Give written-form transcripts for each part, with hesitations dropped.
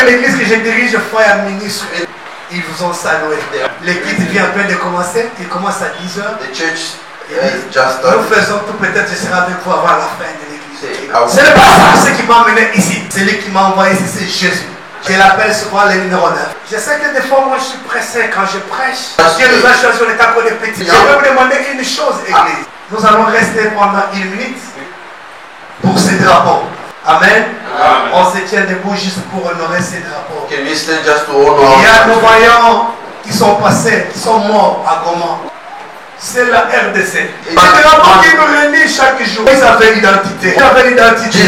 savez, l'église que je dirige, frère ministre, ils vous ont salué. L'église vient à peine de commencer, il commence à 10h. The church just started. Nous faisons tout, peut-être je serai avec vous avant la fin de l'église. Ce n'est pas ça ce qui m'a amené ici. Celui qui m'a envoyé ici, c'est Jésus. Je l'appelle souvent le numéro 9. Je sais que des fois, moi, je suis pressé quand je prêche. Dieu nous a choisi, on est encore des petits. Je vais vous demander une chose, église. Nous allons rester pendant 1 minute pour ces drapeaux. Amen. Amen. On se tient debout juste pour honorer ces drapeaux. Can we stand just to honor? Il y a nos voyants qui sont passés, qui sont morts à Goma. C'est la RDC. C'est des drapeaux qui nous réunissent chaque jour. Ils avaient l'identité. Ils avaient l'identité.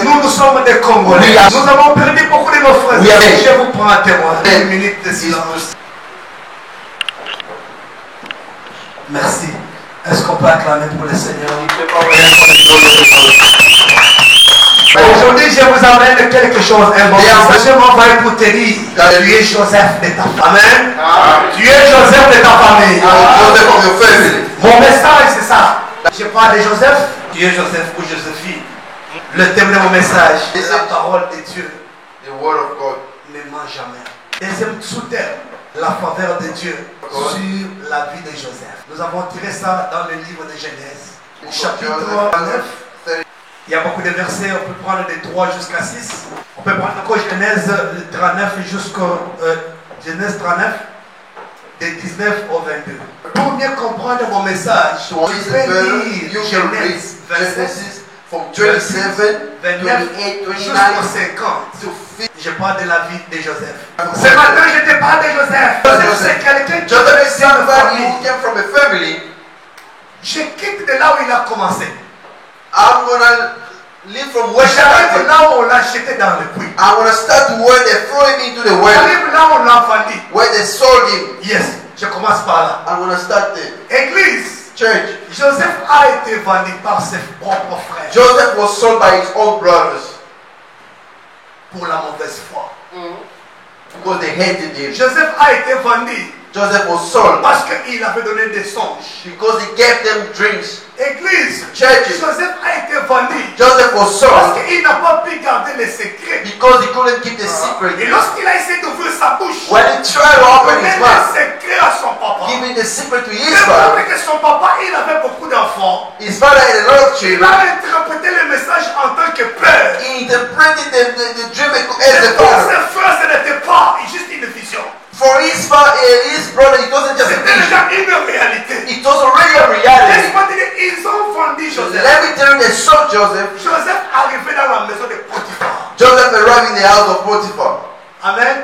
Nous sommes des Congolais. Nous avons perdu beaucoup de nos frères. Je vous prends un témoin. 1 minute de silence. Merci. Est-ce qu'on peut acclamer pour le Seigneur? Aujourd'hui, je vous amène quelque chose. Je m'envoie pour te dire que tu es Joseph de ta famille. Amen. Tu es Joseph de ta famille. Mon message, c'est ça. Je parle de Joseph. Tu es Joseph ou Joséphine. Le thème de mon message, c'est la parole de Dieu. The word of God. Ne ment jamais. Deuxième sous-thème, la faveur de Dieu sur la vie de Joseph. Nous avons tiré ça dans le livre de Genèse, chapitre 9. Il y a beaucoup de versets, on peut prendre de 3 jusqu'à 6. On peut prendre encore Genèse 39 jusqu'au Genèse 39, de 19 au 22. Pour mieux comprendre mon message, je vais lire Genèse 26, from 27, 29 28, 29 jusqu'au 50. to 50. Je parle de la vie de Joseph. Ce matin, je te parle de Joseph. Joseph, c'est quelqu'un qui Joseph is vient de somebody famille. who came from a family. Je quitte de là où il a commencé. I'm gonna live from where he J'arrive started. là où on l'a jeté dans le puits. I'm gonna start where they throw him into the well, J'arrive là où on l'a vendu. where they sold him. Yes, je commence par là. I'm gonna start there. Église, Church. Joseph a été vendu par ses propres frères Joseph was sold by his own brothers pour la mauvaise foi. because they hated him. Joseph a été vendu Joseph was sold parce qu'il avait donné des songes. because he gave them dreams. Église, Churches. Joseph a été vendu Joseph was parce sold qu'il n'a pas pu garder les secrets. because he couldn't keep the secret. Et lorsqu'il a essayé d'ouvrir sa bouche, When he tried to open donner his des mouth, secrets à son papa. giving the secret to his C'est father, vrai que son papa, il avait beaucoup d'enfants. his father had a lot of Il children. a interprété le message en tant que père. He interpreted the dream as Et a pour father. ses frères, ce n'était pas juste une vision. For his father, his brother, it wasn't just a C'était vision. déjà une réalité. It was already a reality. Laisse-moi te dire, ils ont vendu Joseph. Let me tell you, they sold Joseph. Joseph arrivait dans la maison de Potiphar. Joseph arrived in the house of Potiphar. Amen.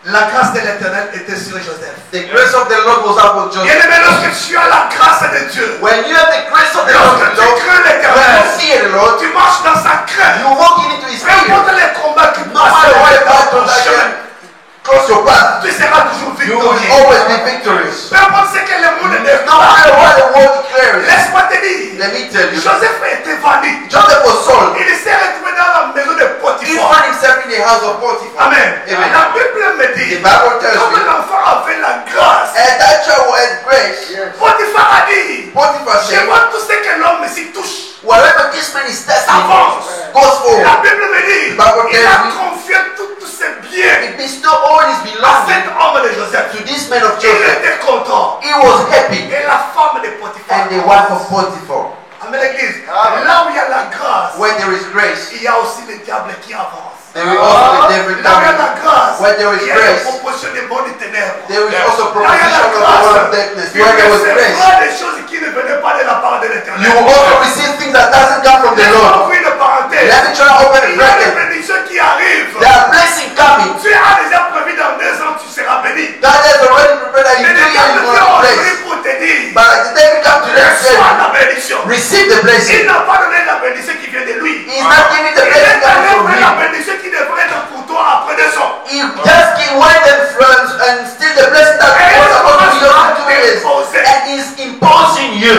La grâce de l'Éternel était sur Joseph. The grace of the Lord was upon Joseph. Bien-aimé, lorsque tu as la grâce de Dieu, When you have the grace of the Lord, lorsque tu crains when l'Éternel, you fear the Lord, tu marches dans sa crainte. you walk into His Peu importe fear. les combats qui No passent matter what dans battle ton that chemin, can cross your path, tu seras toujours you will victorieux. always be victorious. Peu importe ce que le monde No déclare, matter what the world declares, laisse-moi te dire, let me tell you, Joseph a été vendu. Joseph was sold. Il s'est retrouvé dans la maison de He Potiphar. found himself in the house of Potiphar. Amen. Amen. La Bible me dit, The Bible tells comme me, l'enfant avait la grâce, and that child had grace. Potiphar a dit, Potiphar je said, vois tout ce que l'homme s'y touche. wherever this man is testing, Avance. goes forward. La Bible me dit, The Bible il tells a me, confié tous ses biens he bestowed all his à belongings cet homme de Joseph. to this man of Il Joseph. était content. He was happy. Et la femme de Potiphar. And the wife of Potiphar. Amen, l'église. Là où il y a la grâce, When there is grace, il y a aussi le diable qui avance. there will also be devil Là où il y a coming. la grâce, When there is il y a la grace, proposition des mondes des ténèbres. there is also Là où il y a proposition la of the word of grâce, darkness. tu Where there was grace, recevras des choses qui ne venaient pas de la part de you l'Éternel. will also receive things that doesn't come from the Laisse-moi Lord. ouvrir une parenthèse. Let me try to open a Il y a des bracket. bénédictions qui arrivent. There are blessings coming. Tu as déjà prévu dans 2 ans, tu seras béni. God has already prepared that you Mais do les it gars and me you fait will aujourd'hui bless. pour te dire, But at the time you come to that reçois say, la bénédiction. receive the Il blessing. n'a pas donné la bénédiction qui vient de lui. He's not giving the Il blessing est coming allé from faire la him. bénédiction qui devrait être pour toi après 2 ans. He just went and friends and still the blessing that was supposed to be yours in 2 years. And he's imposing you.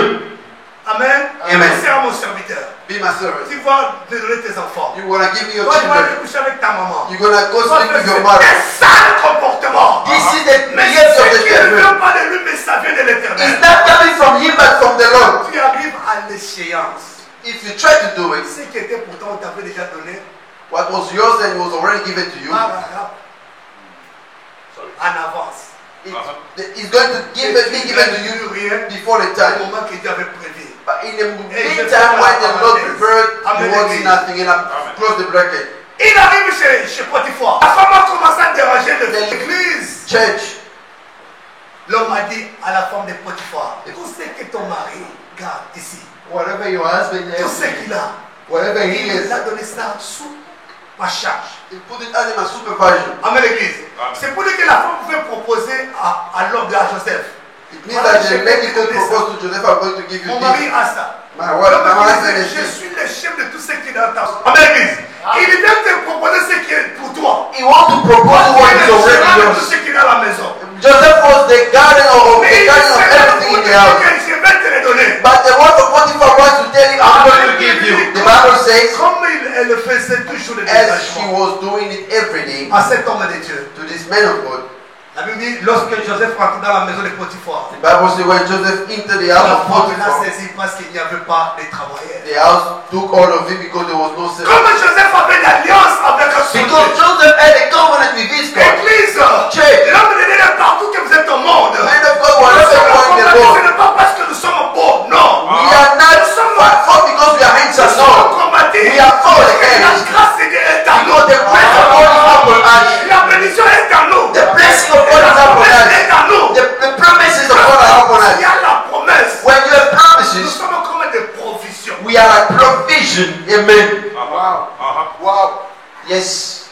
Amen. Amen. C'est à mon serviteur. Be my servant. Tu vas te donner tes enfants. You're gonna give me your Toi, tu vas children. aller coucher avec ta maman. You're gonna go Tu vas sleep with faire your mother. un sale comportement. This is the Mais behavior of ce the qui ne devil. vient pas de lui, mais ça vient de It's l'Éternel. not coming from him but from the Lord. Tu arrives à l'échéance. if you try to do it, ce qui était pourtant on t'avait déjà donné, what was yours and was already given to you, en avance. It's going to be given to you before the Au time. moment que Dieu avait prévu. But in the meantime, when the Lord prepared, you won't see nothing. And I close the bracket. Il arrive chez Potiphar. La femme a commencé à déranger l'église. Church. L'homme a dit à la femme de Potiphar, tout ce que ton mari garde ici, Whatever your husband tout has, ce qu'il a, whatever he il is, a donné ça sous ma charge. he put it under my supervision. Amen l'église. C'est pour dire que la femme pouvait proposer à l'homme, à Joseph. It means that the lady could propose to Joseph, I'm going to give you Mon mari this. a ça. My wife, L'homme my disait, husband je is this. suis le chef de tout ce qui est dans ta. Amen l'église. Il vient te proposer ce qui est pour toi. He wants to propose what is Il est le already gérant de tout yours. ce qui est dans la maison. Joseph was the guardian of Mais il everything in the house. que je vais te le donner. But the word of Potiphar wants to tell him, I'm going to give you. The Bible says, Comme elle le faisait toujours le as she dégagement was doing it every day à cet homme de Dieu. to this man of God. La Bible dit, lorsque Joseph rentre dans la maison de Potiphar, The Bible says when Joseph entered the house la of femme l'a Potiphar, saisi parce qu'il n'y avait pas de travailleurs. the house took all of it because there was no servant. Comme Joseph avait l'alliance avec son Because Dieu. Joseph had a covenant with his God. Église, Church. l'homme de Dieu partout que vous êtes au monde. Man of God, Nous wherever sommes you are in the combattus, ce world, n'est pas parce que nous sommes beaux, non. we are not fought because we are Nous handsome. sommes No. combattus. We are for the La enemy. grâce de Dieu est en nous. Because the grace of God is upon us. La bénédiction est en nous. The blessing of God is La upon promesse us. est en nous. The promises of God are upon Il y us. a la promesse. When you have Nous promises, sommes comme des provisions. we are like provision. Amen. Wow. Yes.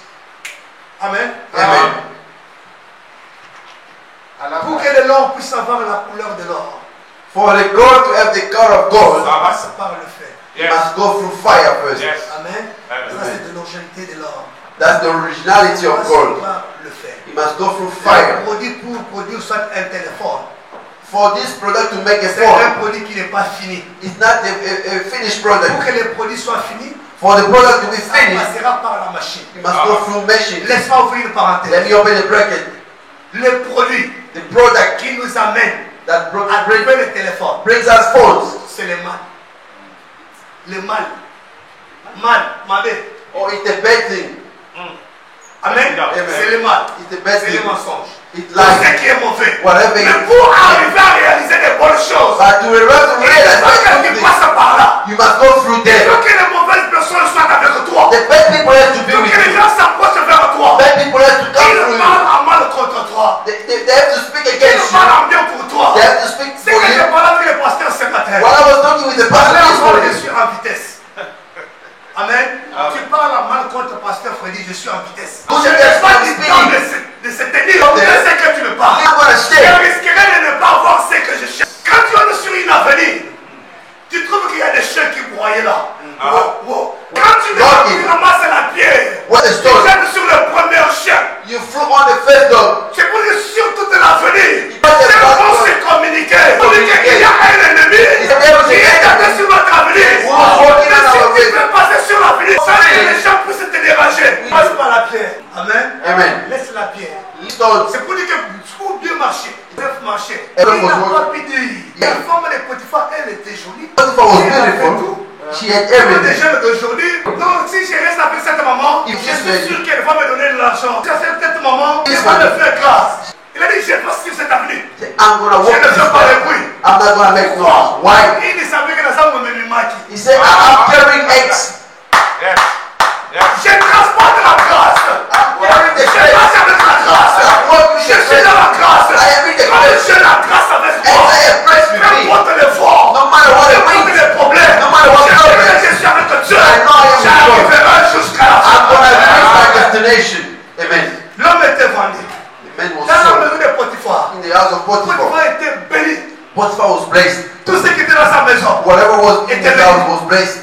Amen. Amen. Pour que l'or puisse avoir la couleur de l'or, For the gold to have the color of gold, ça passe par le fer. it must go through fire first. Amen. Amen. Ça c'est de l'originalité de l'or. That's the originality Ça of passe gold. par le fer. It must go through Un fire. produit pour produire soit un téléphone, For this product to make a c'est un form, produit qui n'est pas fini. it's not a finished Pour product. que le produit soit fini, For the product to be ça finished, passera par la machine. it must go through machine. Laisse-moi ouvrir une Let parenthèse. me open the bracket. Le produit The product qui nous amène that à trouver le téléphone, brings us phones, c'est le mal. Le mal. Mal, mauvais. or it's a bad thing. Amen. Amen. C'est le mal. It's the bad C'est le thing. mensonge. It's Tout lies. ce qui est mauvais. Whatever Mais it pour is. arriver à réaliser des bonnes choses, But to realize il faut that que tu passes par là. you must go through Il faut there. que les mauvaises personnes soient avec toi. The bad people have to Il be faut with que les you. gens s'approchent vers toi. Bad people have to come Ils through you. parlent en mal contre toi. They have to speak Ils against you. parlent en bien pour toi. They have to speak C'est for que j'ai you. parlé avec le pasteur ce matin. While I was talking with the pastor Parlez this encore, je morning, suis en vitesse. Amen. Tu parles mal contre pasteur Freddy, je suis en vitesse. Go Je to n'ai the pas speed. du temps de se tenir. Je sais que tu me parles. I'm gonna Je stay. risquerais de ne pas voir ce que je cherche. Quand tu es sur une avenue, tu trouves qu'il y a des chiens qui broyaient là. Wow, wow. Quand tu ramasses la pierre, What a tu story. jettes sur le premier chien. You flew on the first dog. C'est pour que sur toute l'avenue, Il passe c'est par bon toi. se communiquer. Communiquer qu'il y a un ennemi Il y a un qui est ennemi. sur notre avenue. Who is walking Mais on si our tu way. peux passer sur l'avenue, sans que les gens puissent te déranger, passe par la pierre. Amen. Amen. Laisse la pierre. Stones. C'est pour dire que pour bien marcher, ils peuvent marcher. Il Everyone n'a was pas walking. pu dire. Yeah. La femme de Potiphar, elle était jolie. Potiphar was Elle avait beautiful. tout. She had Comme des everything. jeunes d'aujourd'hui. Donc si je reste avec cette maman, Il je faut suis se sûr qu'elle va me donner de l'argent. Si cette maman, Il elle faut va me se- faire grâce. Il a dit, je vais suivre cette avenue. I'm gonna Je walk ne this fais pas way. le bruit. I'm not gonna make noise. Why? Il ne savait que dans ça, on me maki. He said, I'm carrying eggs. Je transporte la grâce. I'm carrying the Je grace. passe avec la grâce. I'm walking Je the suis dans la grace. grâce. I am in the Quand grace. j'ai la grâce avec And moi, I have grace with peu me. importe l'effort, No matter what peu it importe means, les problèmes, no matter what je sais que problems, je suis avec Dieu. I know I am with J'arriverai jusqu'à la I'm gonna reach my fin. destination. Amen. L'homme était vendu. The man was Dans la sold maison de Potiphar, in the house of Potiphar. Potiphar était béni. Potiphar was blessed. Tout ce qui était dans sa maison. Whatever was in his house was blessed.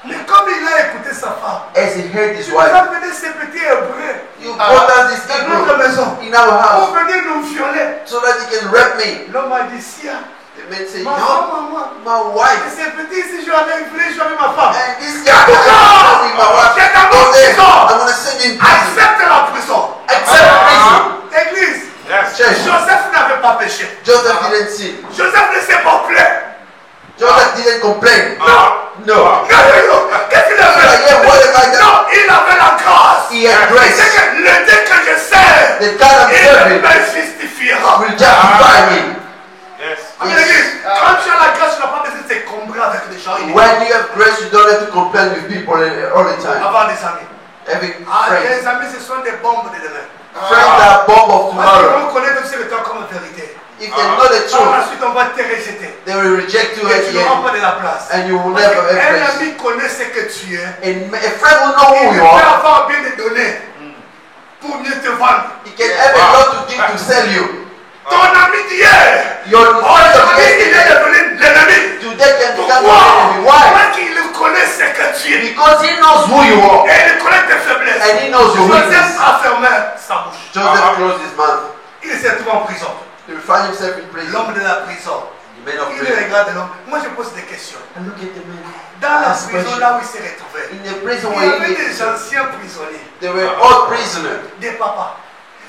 Mais comme il a écouté sa femme, As he heard his il nous wife, a amené ces petits hébreux you brought us this dans notre Hebrew maison in our house pour venir nous violer. so that he can rape me. L'homme a dit, si, The man said, ma no, femme, moi. my Et wife. ces petits ici, je voulais jouer avec ma femme. And this guy was with my wife. Get out Go of there. prison. I'm gonna send you in prison. Accepte la prison. Accept prison. Église, Church. Joseph n'avait pas péché. Joseph didn't sin. Joseph ne s'est pas plaint. Joseph didn't complain. Non, No. Qu'est-ce qu'il a Yeah, fait? what am I done? Non, il avait la grâce. He had Il grace. sait que le Dieu que je sers, The God I'm il serving me justifiera. will justify me. Yes. Amen, l'église. Quand tu as la grâce, tu n'as pas besoin de t'encombrer avec les gens. When you have grace, you don't have to complain with people all the time. Avoir des amis. Having Ah, friends. les amis, ce sont des bombes de demain. Friends are bomb of Parce qu'ils tomorrow. vont connaître aussi le temps comme vérité. If they know the Par la truth, suite, on va te rejeter. they will reject you Et at tu the n'auras end. pas de la place. And you will Parce never have qu'un grace. ami connaît ce que tu es. And a friend will know who Il you peut are. avoir bien des données pour mieux te vendre. He can have a lot to give to sell you. Ton ami d'hier, Your friend of aujourd'hui, il est yesterday, devenu l'ennemi. today can become Pourquoi? your enemy. Why? Parce qu'il connaît ce que tu es. Because he knows who you are. Et il connaît tes faiblesses. And he knows your Joseph weakness. a fermé sa bouche. Joseph closed his mouth. Il s'est trouvé en prison. He will find himself in prison. L'homme de la prison. The man of Il prison. regarde l'homme. Moi, je pose des questions. And look at the man. Dans la Ask prison, question. là où il s'est retrouvé, In the prison il y where avait he des anciens prisonniers, they were all prisoners. des papas.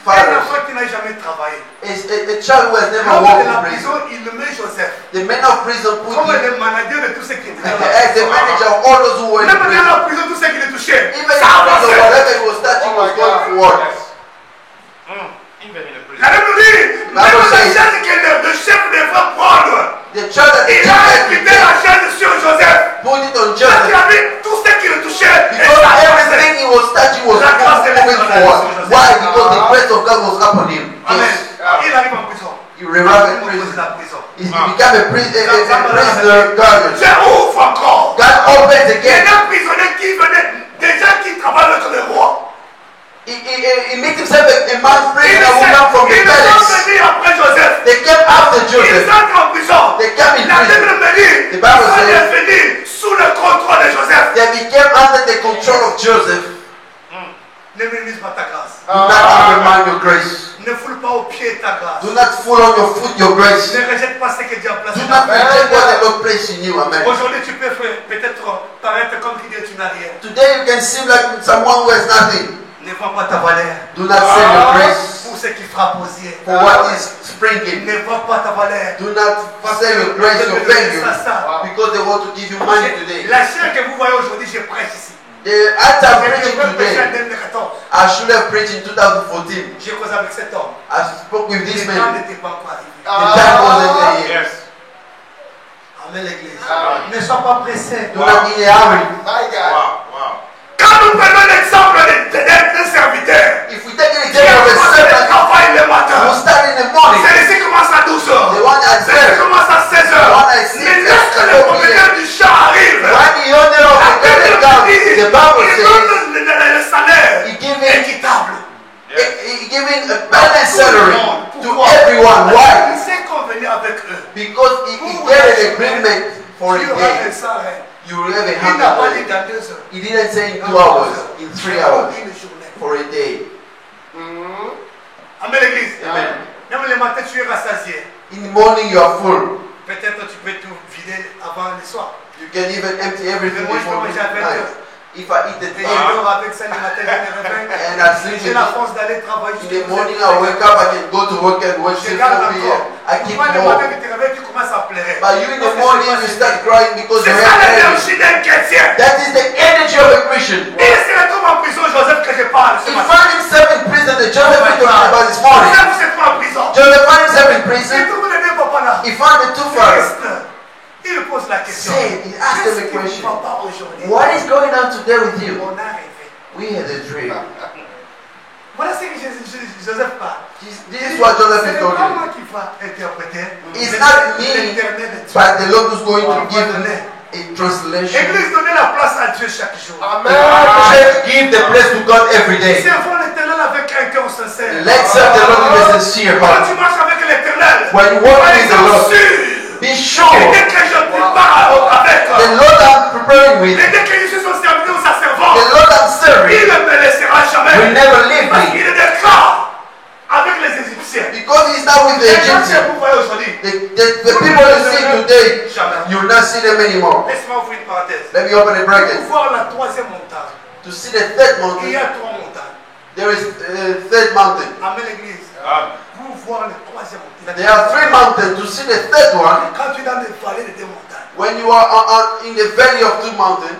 Un Fathers. enfant qui n'a jamais travaillé. A child who has never L'homme walked de la in prison. prison, il le met Joseph. The man of prison put Comme him le manager de tout ce qui était dans la as the prison. manager of all those who were in Même dans prison. la prison, tout ce qui le touchait, Even in ça prison, avançait. whatever he was touching was going forward. La Bible nous dit, même la chaise que le chef devait prendre, The child that the il a child imputé la chaise sur Joseph. put it on Parce qu'il Joseph. avait tout ce qui le touchait. Et Because ça avançait. everything he was touching was La grâce de moving Dieu. forward. Why? Because the grace of God was upon him. Amen. Yes. Il arrive en prison. He arrived in Il prison. pose la prison. He became a prisoner guardian. Dieu ouvre encore. God opens Il y again. a un prisonnier qui venait, des gens qui travaillent avec le roi. He made himself a man Ils praying a woman from the sont palace. venus après Joseph. They came after Ils Joseph. entrent en prison. They came in La prison. Bible me dit, The Bible ils says- sont devenus sous le contrôle de Joseph. They became under the control of Joseph. Ne minimise pas ta grâce. Do not undermine your grace. Ne foule pas au pied ta grâce. Do not fool on your foot your grace. Ne rejette pas ce que Dieu a placé Do dans not ta vie. reject what the Lord placed in you. Amen. Aujourd'hui, tu peux peut-être paraître comme qui dit tu n'as rien. Today you can seem like someone who has nothing. Ne vends pas ta valeur Do not sell your grace pour ce qui frappe aux yeux. for what is springing. Ne vends pas ta valeur. Do not sell your grace, your value, because they want to give you money today. La chair que vous voyez aujourd'hui, je prêche ici. The act I'm preaching Je vais prêcher en today, 2014. I should have preached in 2014. J'ai causé avec cet homme. I spoke with this Le temps man. n'était pas encore arrivé. The time wasn't there yet. Amen l'église. Ne sois pas pressé. Do not in a hurry. Quand nous prenons l'exemple d'un serviteur, If we take an qui a example of a commencé le servant travail le who matin, start in the morning, celui-ci commence à 12h. the one at Celui-ci 12, commence à 16h. One at 6, Mais lorsque le 4 propriétaire du champ arrive, when the owner of the garden comes, the Bible il says donne le salaire he giving équitable. he giving a balanced salary to Pourquoi? everyone. Why? Il s'est convenu avec eux. Because he get an agreement for a Tu auras day. un salaire. You will have a Il n'a pas dit hundred. dans 2 heures. He didn't say in 2 hours, in 3 hours, Une journée. for a day. Amen l'église. Amen. Même le matin, tu es rassasié. In the morning you are full. Peut-être tu peux tout vider avant le soir. You can even empty everything Mais moi, je before peux manger à 20 midnight. heures. If I eat Et at je 8, dors avec ça le matin, je me réveille. And I sleep J'ai with la it. force d'aller travailler. in the morning I wake up, I can go to work and Je worship garde 4 p.m. encore. I keep Pourquoi le matin, more. tu te réveilles, tu commences à pleurer. But you in the morning you start crying because C'est you ça have energy. l'énergie d'un chrétien. That is the energy of a Christian. Il se retrouve en prison, Joseph, que je parle ce He matin. found himself in prison. The Joseph we talking about this morning. Joseph, c'est pas en prison. Joseph found himself in Il prison. trouve les deux papas là. He found the two fathers. Il pose la question. He asked them a Qu'est-ce qui question. ne va pas aujourd'hui? What is going on today with you? On a rêvé. We had a dream. Voilà ce que Joseph parle. This is what Joseph is C'est pas talking. moi qui va interpréter. It's C'est not me, l'Éternel de Dieu. but the Lord who's going to give a translation. Église, donnez la place à Dieu chaque jour. Church, give the place to God every day. Servons l'Éternel avec un cœur sincère. Let's serve the Lord with a sincere Quand heart. tu marches avec l'Éternel, When you walk with the sois Lord, sûr. be Et sure dès que je prépare avec, the Lord I'm preparing with, et dès que je suis son serviteur ou sa the servante, Lord I'm il serving, ne me laissera will jamais. never leave Parce me. qu'il est d'accord avec les Égyptiens. Because he's not with the Les gens que Egyptians. vous voyez aujourd'hui, The people you see today, jamais. you will not see them anymore. Laisse-moi ouvrir une parenthèse. Let me open a Pour bracket. voir la troisième montagne, To see the third il y mountain, a 3 montagnes. there is a third mountain. Amen l'église. Pour voir la troisième montagne. There are 3 mountains. To see the third one, Quand tu es dans des vallées de 2 montagnes, When you are in the valley of two mountains,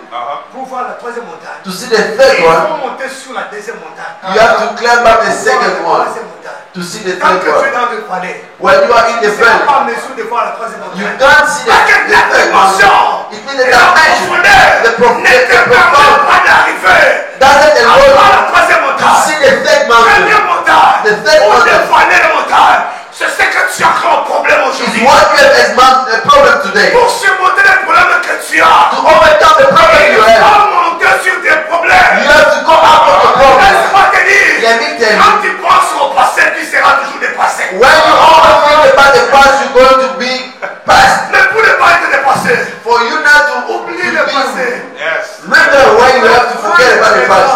pour voir la troisième montagne, to see the third il one, faut monter sur la deuxième montagne. you have to climb up the second Pour voir la one troisième montagne. to see the Tant third que tu es one. dans le palais, When you are in the tu n'es pas valley, en mesure de voir la troisième you montagne. can't see Parce que the la third dimension one. It means the et la dimension, profondeur the ne te permet profound pas d'arriver doesn't à allow voir la you troisième to montagne. see the third Première mountain. montagne, The third ou mountain. des vallées de montagne, c'est ce que tu as comme problème Is aujourd'hui. what you have as a problem today. Pour surmonter les problèmes que tu as, To overcome the problem il you have, faut monter sur tes problèmes. you have to go out of the problem. Laisse-moi te dire, Let me tell quand you, tu penses au passé, tu seras toujours dépassé. when you always think about the past, you're going to be past. Mais pour ne pas être dépassé, For you not to oublie le passé. Yes. remember when you have to forget about the past.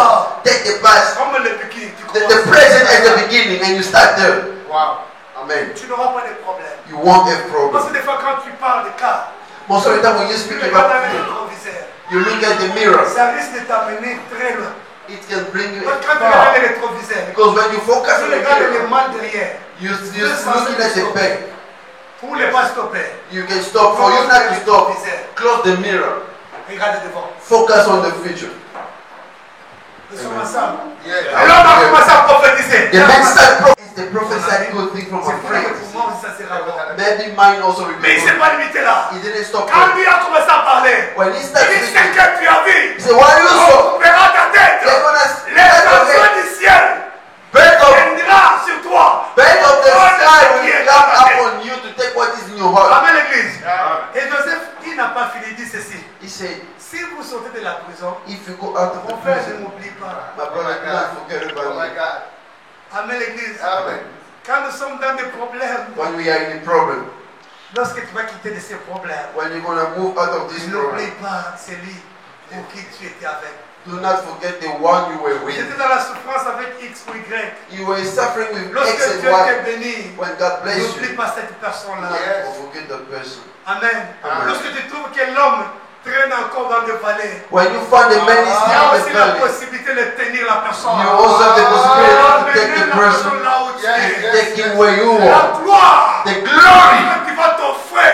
Take the past, Comme le bikini, tu the commences. present as the beginning, and you start there. Wow. Amen. Tu n'auras pas de problème. You won't have Parce problem. que des fois, quand tu parles de cas, Most of the time when you tu speak regardes dans about le food, rétroviseur. you look at the mirror. Ça risque de t'amener très loin. It can bring you Parce que quand tu regardes far. le rétroviseur, Because when you focus tu on the regardes les mirror, mains derrière. you're looking at the back. Pour ne pas stopper, You can stop. For you not to stop, close the mirror. regarde devant. Focus on the future. Nous sommes ensemble. Yes. Et là, on a commencé à prophétiser. The man started the prophesied good thing from C'est a pour que friend. pour moi, ça sera bon. Maybe mine also Mais il ne s'est remember. pas limité là. He didn't stop Quand there. lui a commencé à parler, When he il started dit ce speaking, que tu as vu. he said, "What you On saw? verra ta tête. They're gonna Les enfants du ciel bird of viendront sur toi. the sky qui will est come dans ta tête. upon you to take what is in your heart." Amen l'église. Amen. Et Joseph, il n'a pas fini, il dit ceci. He said, Si vous sortez de la prison, "If you go out of the mon frère, je prison, n'oublie pas. my brother, do not forget Oh my about me." God. Amen l'église. Amen. Quand nous sommes dans des problèmes, When we are in a problem, lorsque tu vas quitter de ces problèmes, when you're gonna move out of this n'oublie problem, pas celui pour qui tu étais avec. do not forget the one you were with. J'étais dans la souffrance avec X ou Y. You were suffering with Lorsque X and Dieu Y. t'est béni, When God bless n'oublie you, pas cette personne-là. Yes. don't forget that person. Amen. Amen. Lorsque tu trouves que l'homme traîne encore dans le palais, When you find the man is il y a still in aussi the la valley, possibilité de tenir la personne. you also have the possibility to take Amener the la person, personne là où tu Yes, es. yes. take him where you La are. gloire The glory. que tu vas t'offrir.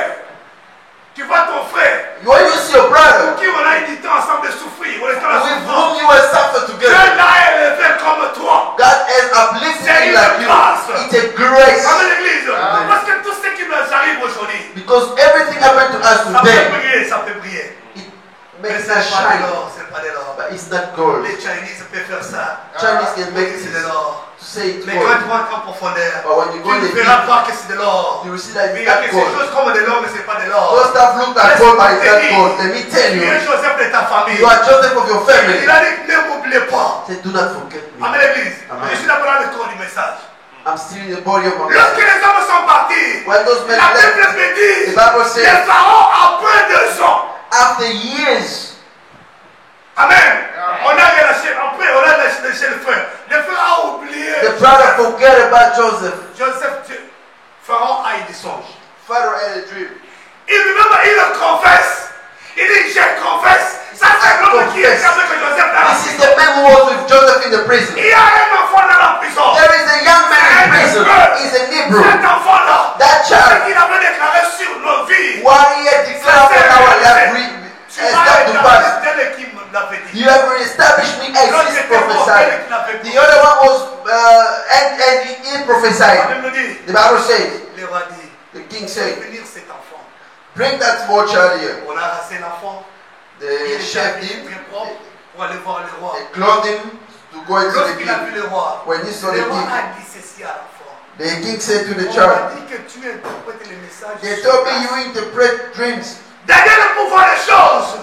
Tu vas t'offrir. When you see your Pour brother qui on a eu du temps ensemble de souffrir. On est dans la with souffrance. whom you will suffer Dieu together, l'a élevé comme toi. God has uplifted you like you. It's a grace. Amen l'église. Amen. Parce que tout ce qui nous arrive aujourd'hui, Because everything happened to us ça peut today. briller, ça peut briller. It Mais makes c'est us pas de shine, l'or, c'est pas de l'or. but it's not gold. Les Chinese peuvent faire ça. Chinese can make C'est this de l'or. to say it's Mais quand gold, tu rentres en profondeur, but when you tu go in ne the verras deep, pas que c'est de l'or. you will see that Mais il it's y a not quelque gold. chose comme de l'or, mais c'est pas de l'or. Those stuff look like gold, but it's not gold. Let me tell Tu you, es Joseph de ta famille. you are Joseph of your family. Il a dit, ne m'oubliez pas. Say, do not forget me. Amen l'église. Amen. Je suis d'abord dans le corps du message. I'm still in the body of my Lorsque message. les hommes sont partis, When those men la Bible left, me dit, the Bible les says, pharaons après 2 ans. after years, Amen. On a relâché, après on a lâché le frère. Le frère a oublié. the brother forget about Joseph. Joseph, Pharaon a eu des songes. Pharaoh had a dream. Il le confesse. Il dit, je confesse. Ça c'est l'homme qui est avec Joseph dans la This is prison. the man who was with Joseph in the prison. Il y a un enfant dans la prison. There is a young man in prison. He's an Hebrew. Cet enfant-là, That ce child, qu'il avait déclaré sur nos vies. what he had declared on our life, Tu has m'as come to pass. établi tel qui me l'avait dit. You have established me as L'autre he était mort, prophesied. tel qu'il l'avait dit. The other one was, and he La prophesied. Bible dit, The Bible says, le roi dit, the king fais said, venir cet enfant. bring that small child here. On a rassé l'enfant. They Il était shaved habillé him, très propre pour aller voir le roi. they clothed him to go into the Lorsqu'il a vu king. le roi, When he saw le the roi king, a dit ceci à l'enfant. the king said to the On m'a child, dit que tu interprètes les messages. they sur told me place. you interpret dreams. Daniel pour voir les choses.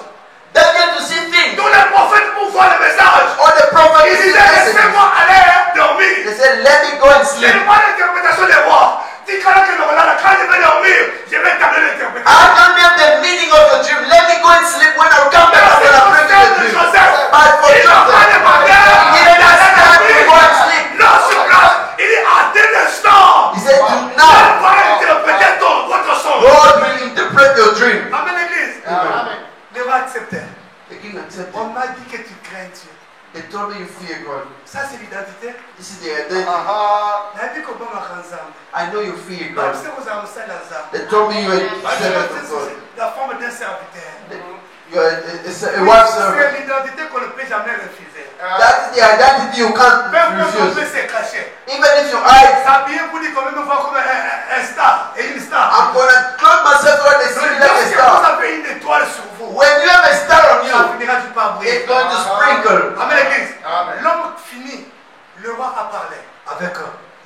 Daniel to see things. Tous les prophètes pour voir les messages. All the prophets Il see disait, messages. laissez-moi aller dormir. They said, let me go and Ce sleep. n'est pas l'interprétation des rois. Dis quand je vais dormir, je vais t'amener l'interprétation. I don't have the meaning of the dream. Let me go and sleep. When I come back, I'm going to bring you the dream. But for Il n'a pas demandé. Joseph, he didn't ask time to go and sleep. Non, sur place. Il dit, à tel instant. He said, to Je now, vais interpréter votre son. God will interpret your dream. Amen, l'église. Amen. Ne va accepter. The king accepted. On m'a dit que tu crains Dieu. They told me you fear God. Ça, c'est l'identité. This is the identity. La vie qu'on va ensemble. I know you fear Donc, God. c'est vous avez ça ensemble. They told me you are servant of God. la forme d'un serviteur. You are a wife servant. C'est l'identité qu'on ne peut jamais refuser. That is the identity you can't Même quand on peut refuse. se cacher. Even if you hide, S'habiller pour dire qu'on me voir comme un star et une star. I'm gonna clothe myself so they see me like a Lorsque star. vous avez une étoile sur vous, When you have a star on ça you, finira du pas briller. it's going to sprinkle. Amen l'église. Amen. L'homme finit. Le roi a parlé avec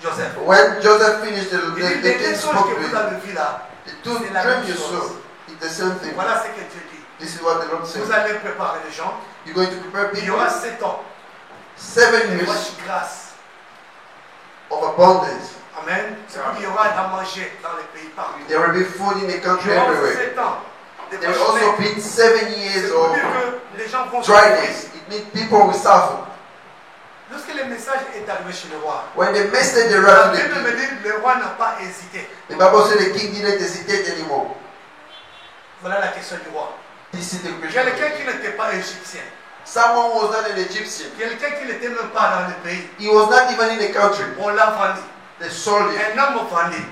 Joseph. When Joseph finished Il dit, the les king deux spoke choses que to vous him. avez vues là, The two c'est la dream même you chose. saw, it's the same thing. Voilà ce que Dieu dit. This is what the Lord said. Vous allez préparer les gens. You're going to prepare Il y people aura 7 ans 7 de years grâce. of abundance. Amen. Il y aura à manger dans les pays partout. There will be food in the Il country y aura everywhere. 7 ans de There will also prospérité. be 7 C'est years pour of dire que les gens vont dryness. It means people will suffer. Lorsque le message est arrivé chez le roi, When the message la arrived to the Bible me king, dit le roi n'a pas hésité. the Bible said the king didn't hesitate anymore. Voilà la question du roi. This is the question. Quelqu'un qui n'était pas égyptien, Someone who was not an Egyptian. quelqu'un qui n'était même pas dans le pays, He was not even in the country. on l'a vendu. They sold him. Un homme vendu.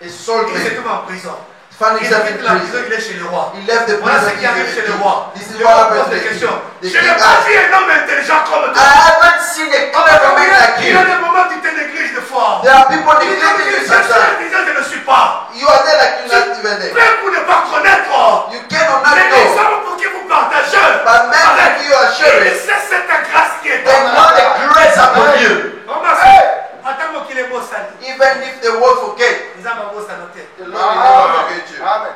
They sold Il se him. trouve en prison. Found Il himself quitte in la prison, prison. il est chez le roi. He left the Voilà prison. ce qui arrive chez le roi. This is Le what roi happens pose to des the questions. king. The Je king n'ai pas asked, vu un homme intelligent comme I toi. haven't seen a clever man like Il y you. a des moments où tu te négliges de foi. There are people Il dit, neglecting you je suis sometimes. intelligent, je ne suis pas. You are there like you're not even there. Même pour ne pas connaître. You cannot not Mais les know. hommes pour qui vous partagez. But men like you are Il sharing. dit, c'est cette grâce qui est They en know the grace upon you. Attends qu'il est beau sali. Even if the world forget, Nous avons beau sanoter. the Lord will never forget you. Amen.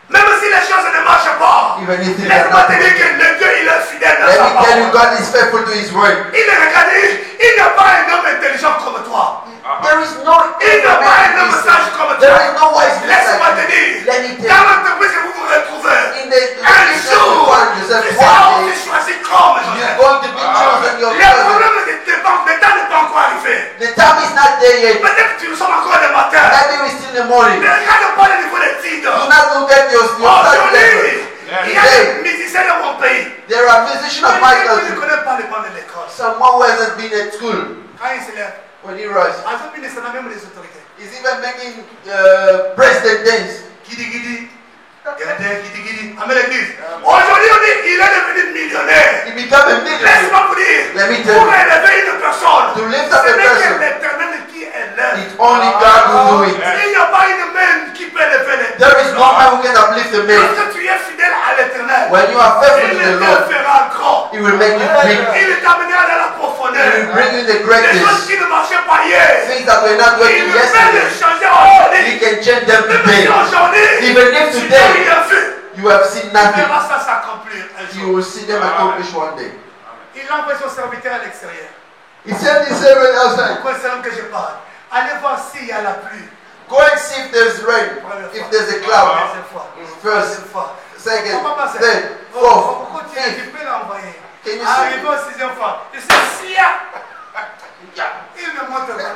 Même si les choses ne marchent pas, Even if things are laisse-moi not te dire que working. le Dieu il est fidèle dans Let sa me tell you, parole. God is faithful to His word. Il est regardé, il n'est pas un homme intelligent comme toi. There is no Il n'est pas un homme sage comme There toi. is no wise man Laisse-moi te like you. dire, Let me tell dans you. l'entreprise que vous vous retrouvez, In the un business jour, you find yourself tu seras one aussi day, choisi comme you're Joseph. going to be chosen your Les person. problèmes de banque, le temps n'est pas encore arrivé. The time is not there yet. Peut-être que nous sommes encore le matin. Maybe we're still in the morning. Mais regarde pas le niveau des titres. Do not look at your start level. Aujourd'hui, il y a des musiciens dans mon pays. There are musicians of my Quelqu'un qui ne country. connaît pas les bancs de l'école. Someone who hasn't been at school. Quand il se lève, When he rises, Azopine, c'est même les autorités. he's even making president dance. Gidi Gidi. Gidi Gidi. Amen l'église. Aujourd'hui, on dit il est devenu millionnaire. He became a millionaire. Laisse-moi vous dire. Let me tell Pour you. élever une personne, To lift up ce a n'est person. que l'éternel qui élève. It's only God who do it. Il n'y a pas une main qui peut élever l'éternel. There is no man who can uplift the man. Lorsque tu es fidèle à l'éternel, When you are faithful il to the te Lord, fera grand. He will make you big. Il t'amènera dans la He profondeur. will bring you the Les choses greatness. qui ne marchaient pas hier, Things that were not il working peut les yesterday, changer He aujourd'hui. can change them Même today. si aujourd'hui, Even if tu today, n'as rien vu, You have seen tu nothing. verras ça s'accomplir un You jour. will see them accomplish one day. Il envoie son serviteur à l'extérieur. He sent his servant outside. Pourquoi c'est l'homme que je parle? Allez voir s'il y a la pluie. Go and see if there's rain, if there's a cloud. Deuxième fois. First, Deuxième fois. second, On va passer. third, On fourth, continue, tu fifth. peux l'envoyer. Can you see? Arrivé au sixième fois. Je suis SIA. Il me montre pas.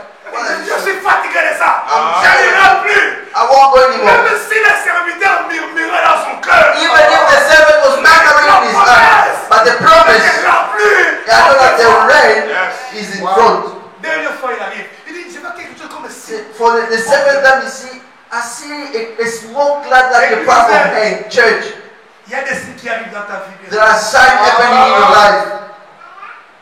Je suis fatigué de ça. Je n'irai plus. I won't go anymore. Même si le serviteur murmurait dans son cœur. Even if the servant was murmuring in his heart, but the Je promise, n'irai plus. I know that the rain is in front. Dernière fois, il arrive. Il dit, je vois quelque chose comme si. For the seventh time, you see, I see a small cloud like a palm of hand. Church, Il y a des signes qui arrivent dans ta vie. there are signs happening in your life.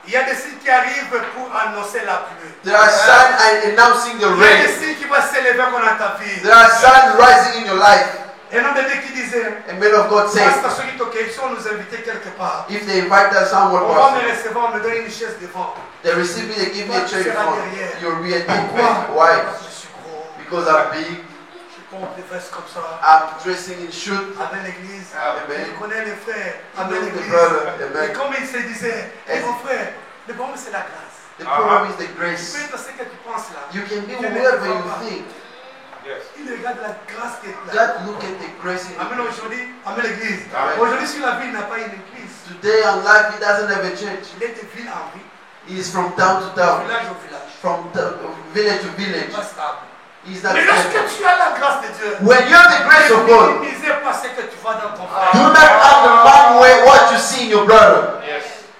Il y a des signes qui arrivent pour annoncer la pluie. There are signs announcing the Il y a des rain. signes qui vont s'élever dans ta vie. There are signs rising in your life. Un homme de Dieu qui disait, A man of God says, Pasteur Sorito, si on nous invitait quelque part, if they invite us somewhere, on va me pastor, recevoir, on me donne une chaise devant. they receive me, they give me a chair in front. You'll be a big Pourquoi? man. Why? Parce que je suis gros. Because I'm big. Je porte des vestes comme ça. I'm dressing in shoot. Amen l'église. Amen. Il connaît les frères. He Amen knows the l'église. brother. Et Amen. comme il se disait, mon frère, le bon c'est la grâce. The problem is the Tu grace. peux être ce que tu penses là. You can be Je ne whoever comprends you pas. think. Il regarde la grâce qui est là. God look at the grace in Amen you. aujourd'hui. Amen l'église. Amen. Aujourd'hui sur la ville, il n'a pas une église. Today on life, he doesn't have a church. Il est de ville en ville. He is from town to De town, village au village. from village to village. Pas stable. He's not Mais lorsque stable. tu as la grâce de Dieu, When you have the grace of ne God, minimisez pas ce que tu vois dans ton do frère. not undermine what you see in your brother.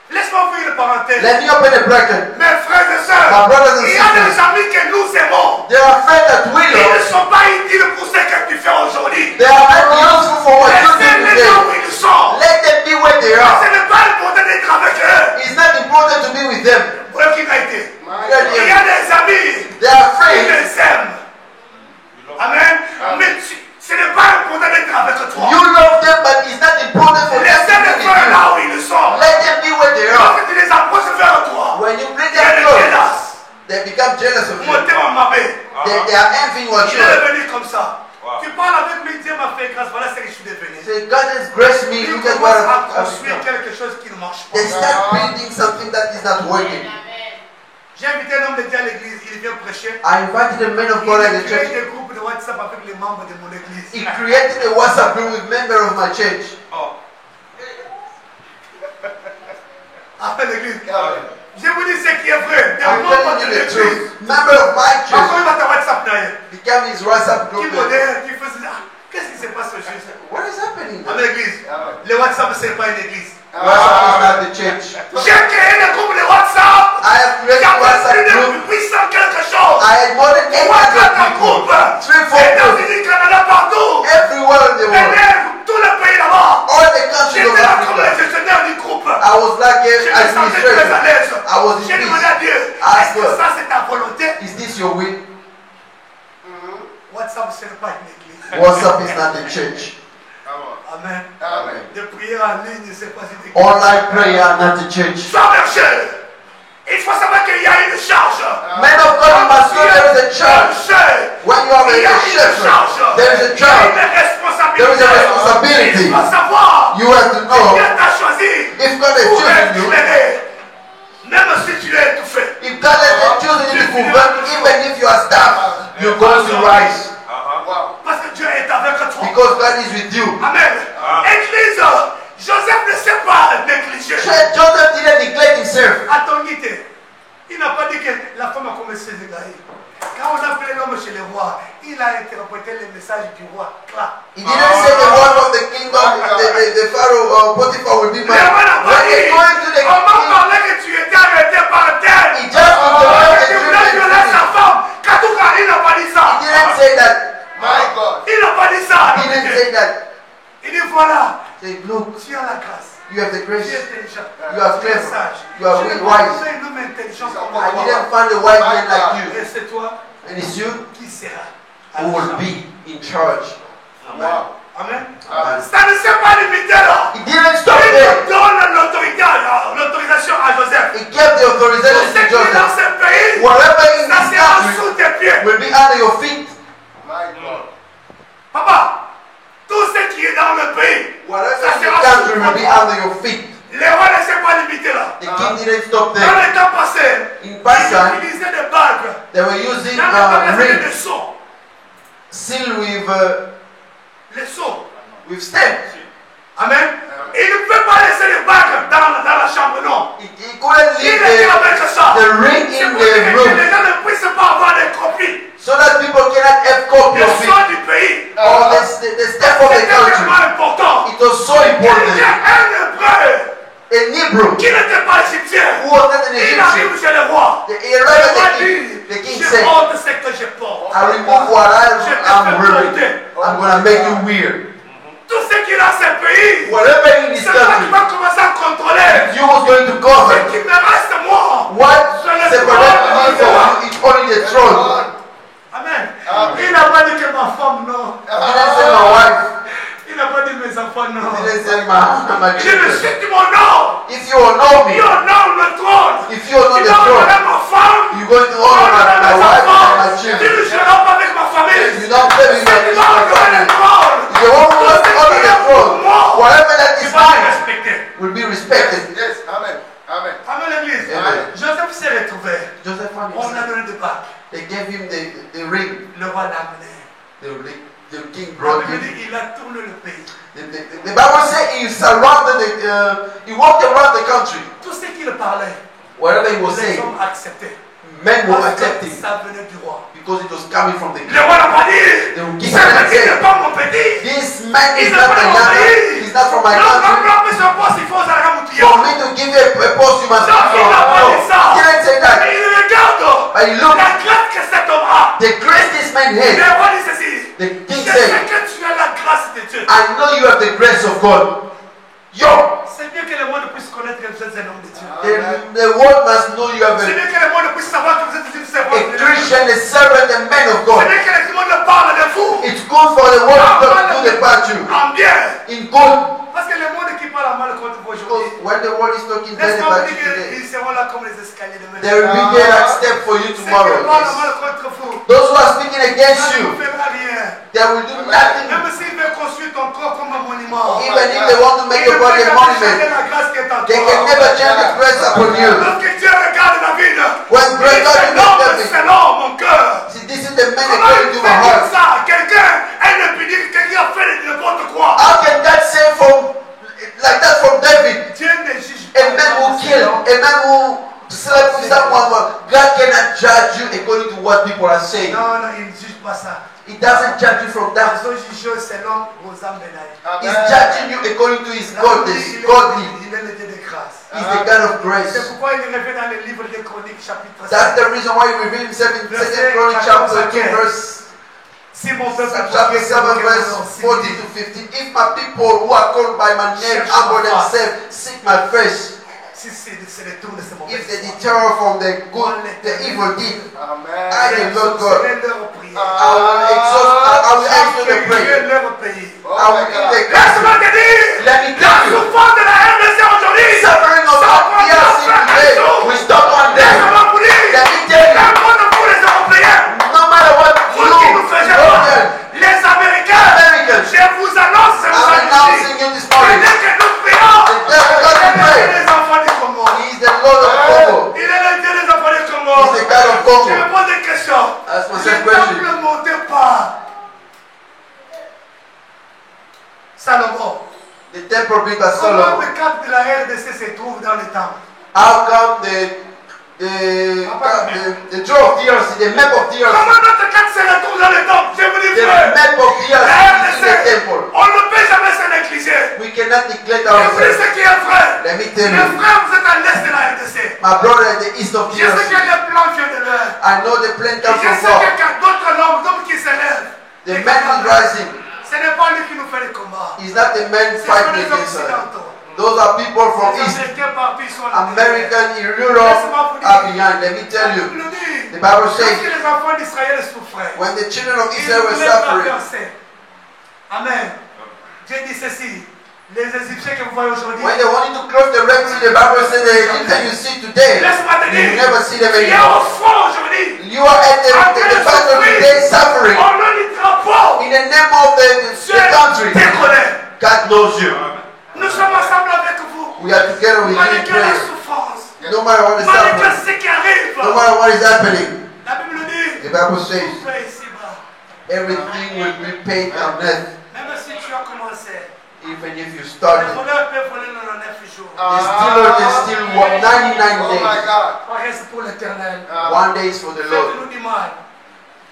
Laisse-moi ouvrir une parenthèse. parenthèse. Let me open a bracket. Mes frères et sœurs, My brothers and il y a des sisters. amis que nous aimons. There are friends that we Ils ne love. sont pas utiles pour ce que tu fais aujourd'hui. They are not useful for what you do Laissez-les là today. où ils sont. Let them be where they Ce are. n'est pas important d'être avec eux. It's not important to be with them. Voilà qui a été. My Let God. Il y them- a des amis. They are Ils friends. les aiment. Amen. Mais ce n'est pas important d'être avec toi. You love them, but it's not important for them to Laissez-les be faire with là où ils sont. you. Let them be where they are. Lorsque tu les approches vers toi, When you bring il y a them des close, jealous. they become jealous of you. Mon thème m'a fait. They are envying what Il you est are. devenu comme ça. Wow. Tu parles avec lui, Dieu m'a fait grâce. Voilà ce que je suis devenu. Say, God has graced me. Il Look at what commence à I've construire become. quelque chose qui ne marche pas. They start building something that is not working. J'ai invité un homme de Dieu à l'église, il vient prêcher. I invited a man of God at Il the crée church. des groupes de WhatsApp avec les membres de mon église. He created a WhatsApp group with members of my church. Oh. Après l'église. Amen. Je vous dis ce qui est vrai. Des I'm membres telling de you the l'église. truth. Member of my Quand church il va ta WhatsApp d'ailleurs. became his WhatsApp Qui group. modère, qui fait ça. Qu'est-ce qui se passe au juste? What is happening À there? l'église. Amen. Le WhatsApp, c'est pas une église. WhatsApp is not the church. J'ai créé des groupes de WhatsApp. I have created a J'avais WhatsApp plus group. de 800 quelque chose. I had more than 800 WhatsApp people. groupe. 3-4 groups. États-Unis, Canada, partout. Everywhere in the world. Venez, tout le pays là-bas. All the countries of J'étais là comme le Africa. gestionnaire du groupe. I was like Je an me sentais très à administrator. l'aise. I was in J'ai demandé peace. à Dieu, Ask est-ce que God. ça c'est ta volonté? Is this your will? WhatsApp, ce n'est pas une église. WhatsApp is not the church. Come on. Amen. Amen. De prière en ligne, c'est pas une église. Online prayer, not the church. Sois berger. Il faut savoir qu'il y a une charge. Man of God, you must know there is a charge. Berger. When you are Il y a a une shepherd, charge. there is a Il y a charge. une responsabilité. There is a responsibility. Il faut savoir. You have to know Dieu t'a choisi if God has pour chosen you, éclairer. Même si tu es étouffé. if God has chosen you to convert, even if you are staff, you're going to rise Wow. Parce que Dieu est avec toi. because God is with you. Amen. Église, Joseph ne s'est pas négligé. Joseph didn't neglect himself. À ton idée, il n'a pas dit que la femme a commencé à égayer. Quand on a appelé l'homme chez le roi, il a interprété le message du roi. Clap. He didn't say the word of the kingdom, the Pharaoh Potiphar will be Le mine. roi n'a When pas they dit, go into the on m'a king, parlé que tu étais arrêté par terre. he just interrupted Tu the voulais dream violer and sa finished. femme. Katouka, il n'a pas dit ça. He didn't say that. My God. Il n'a pas dit ça. He didn't say that. Il dit voilà, Say, look, tu as la grâce. you have the Tu grace. es intelligent. You are Tu es clever. sage. You are Je n'ai really pas wise. trouvé un homme intelligent comme I toi. didn't find a wise man like Et you. c'est toi And it's you qui sera à who la will charge. be in charge. Wow. Amen. Amen. Ça ne s'est pas limité là. He didn't stop Il there. donne l'autorisation à Joseph. He gave the Tout authorization ce to qui est dans Joseph. ce pays, Whatever in ça this sera country sous tes pieds. will be under your feet. My God. Papa, tout ce qui est dans le pays, Whatever ça in the sera country sous will be tes pieds. under your feet. Les rois ne s'est pas limité là. The king didn't stop Dans there. le temps passé, In past ils time, utilisaient des bagues. they were using Dans le temps passé, des rings sceaux. sealed Les sceaux. with stems. Amen. Il ne peut pas laisser les bagues dans la chambre, non. He couldn't Il leave était avec ça. the ring C'est in pour dire the que room les gens ne puissent pas avoir des copies. so that people cannot have copy Le of it. sang du pays. Or the step of the C'était country. vraiment important. It was so Il y a important. un hébreu A Hebrew qui n'était pas égyptien. who was not an Il Egyptian. arrive chez le roi. He Le arrived roi at the dit, king. The king je said, porte ce que je porte. I remove what I'm wearing. porter. I'm going to make you weird. Tout ce qu'il a, c'est pays. Whatever in this C'est toi qui country, vas commencer à contrôler. you was going to Ce cover. qui me reste, moi. What Je le separates me prends. from you is only the throne. Amen. Amen. Il n'a pas dit que ma femme, non. He didn't say my wife. Il n'a pas dit mes enfants, non. He didn't say my Il dit, mais children. si tu m'honores, If you honor me, tu honores le trône. if you honor Tu the vas throne, honorer ma femme. you're going to Tu vas honor honorer my mes wife and my enfants. Tu children. ne seras pas avec ma famille. You don't play with Tu vas my honorer le family. trône. The one who wants to honor the throne, whatever that Tu is vas mine, respecter. will be respected. Yes. Amen. Amen. Amen, l'église. Amen. Joseph s'est retrouvé. Joseph found On a himself. donné des bagues. They gave him the ring. Le roi l'a amené. The king La brought Bible him. dit, il a tourné le pays. The Bible says he surrounded he walked around the country. Tout ce qu'il parlait, Whatever he was les saying, hommes acceptaient. men will Parce accept que him ça venait du roi. because it was coming from the Le king. roi n'a pas dit, The ce king petit said, n'est pas mon petit. this man Il is n'est not pas my mon younger, pays. he's not from my Non, country. non, non, mais son poste, il faut ça la For me to give you a post, you must Donc, be il n'a from They graced this man's Le head. roi dit ceci. The Je king sais said, que tu as la grâce de Dieu. I know you have the grace of God. Yo, C'est bien que le monde puisse connaître que vous êtes un homme de Dieu. the world must know you have C'est bien que le monde puisse savoir que vous êtes une servante a de Dieu. Christian, a servant, a man of C'est God. bien que le monde parle de vous. It's good for the world to talk good about you. En bien. In good, Parce que le monde qui parle mal contre vous because aujourd'hui, when the world is talking bad laisse-moi vous about you dire today, qu'ils seront là comme les escaliers de there will be there like step for you Ceux qui tomorrow. parlent Yes. mal contre vous, Those who are speaking ça against ne you, vous fera rien. they will do nothing. Même s'ils veulent construire ton corps comme un monument, Even if they want to make ils your ne body peuvent a jamais changer monument, la grâce qui est en they toi. can never change the grace upon you. Lorsque Dieu regarde David, When il great dit, God c'est is l'homme David, selon mon cœur. see, this is the man Comment according il to fait my comme heart. ça? Quelqu'un, elle ne peut dire que quelqu'un a fait n'importe quoi. How can God say from like that from David? Dieu ne juge A man who killed, a man who slept with someone, God cannot judge you according to what people are saying. Non, non, il ne juge pas ça. He doesn't judge you from that. Ils ont jugé selon vos âmes bénies. He's judging you according to his godliness. Godly. Il est le Dieu de grâce. He's the God of C'est grace. pourquoi il est révélé dans le livre des Chroniques, chapitre 5. That's the reason why he revealed himself in 2 Chronicles chapter 2 verse Si mon peuple chapter 7 verse 14 to 15. If my people who are called by my name humble themselves, seek my face. si c'est le tour de ce moment, If they deter from the good, the evil deed, Amen. I the Lord God, leur prière. I will exhaust, I will answer the prayer. Leur pays. I will give the Laisse-moi gospel. te dire, Let me la tell you, souffrance de la RDC aujourd'hui, suffering of ça what we are seeing today, we stop one day. laisse-moi vous dire, Let me tell you, un monde pour les Européens, no matter what vous qui nous faites peur, European, les Américains, Americans, je vous annonce, je vous I'm annonce, announcing you this morning, dès que nous prions, the God we pray, les enfants du Congo. He is the Lord of Congo. Il est le Dieu des enfants du Congo. He's the God of Congo. Je me pose des questions. Ask Le myself question. temple ne montait pas. Salomon. The temple built by Comment Solomon. le cap de la RDC se trouve dans le temple? How come the draw of DRC, the map of DRC, Comment notre cap se retrouve dans le temple? Je vous dis the frère. map of La DRC is in RDC, the temple. on ne peut jamais se négliger. We cannot neglect Je vous dis ourselves. ce qui est vrai. Let me tell Mes you, frères, vous êtes à l'est de la RDC. my brother at the east of Je sais DRC, que le plan vient de l'heure. I know the plan Je comes from sais que God. quand d'autres hommes qui se lèvent, The man is rising. ce n'est pas lui qui nous fait les combats. He's not the man Ce sont fighting les against us. Occidentaux. Those are people from Les East. Américains partout, ils sont là. American in Europe are behind. Let me tell you, the Bible says, lorsque les enfants d'Israël souffraient, when the children of ils Israel ne were voulaient pas suffering, verser. Amen. Dieu dit ceci. Les Égyptiens que vous voyez aujourd'hui, when they wanted to close the Red Sea, the Bible says the Egyptians you see today, laisse-moi te you will dire, never see them tu es au anymore. front aujourd'hui. You are at the battle today suffering Au nom du drapeau, in the name of the country. Dieu te connaît. God knows you. Nous sommes ensemble avec vous. We are together with you in Malgré la prayer. souffrance, No matter what is malgré happening, ce qui arrive, no matter what is happening, la Bible dit, the Bible says tout fait ici-bas. everything will be paid on earth. Même si tu as commencé, Even if you le started, voleur peut voler 99 jours. the stealer can still walk 99 Oh my days. God. Reste pour l'éternel. One day is for the Lord. Faites-nous du mal.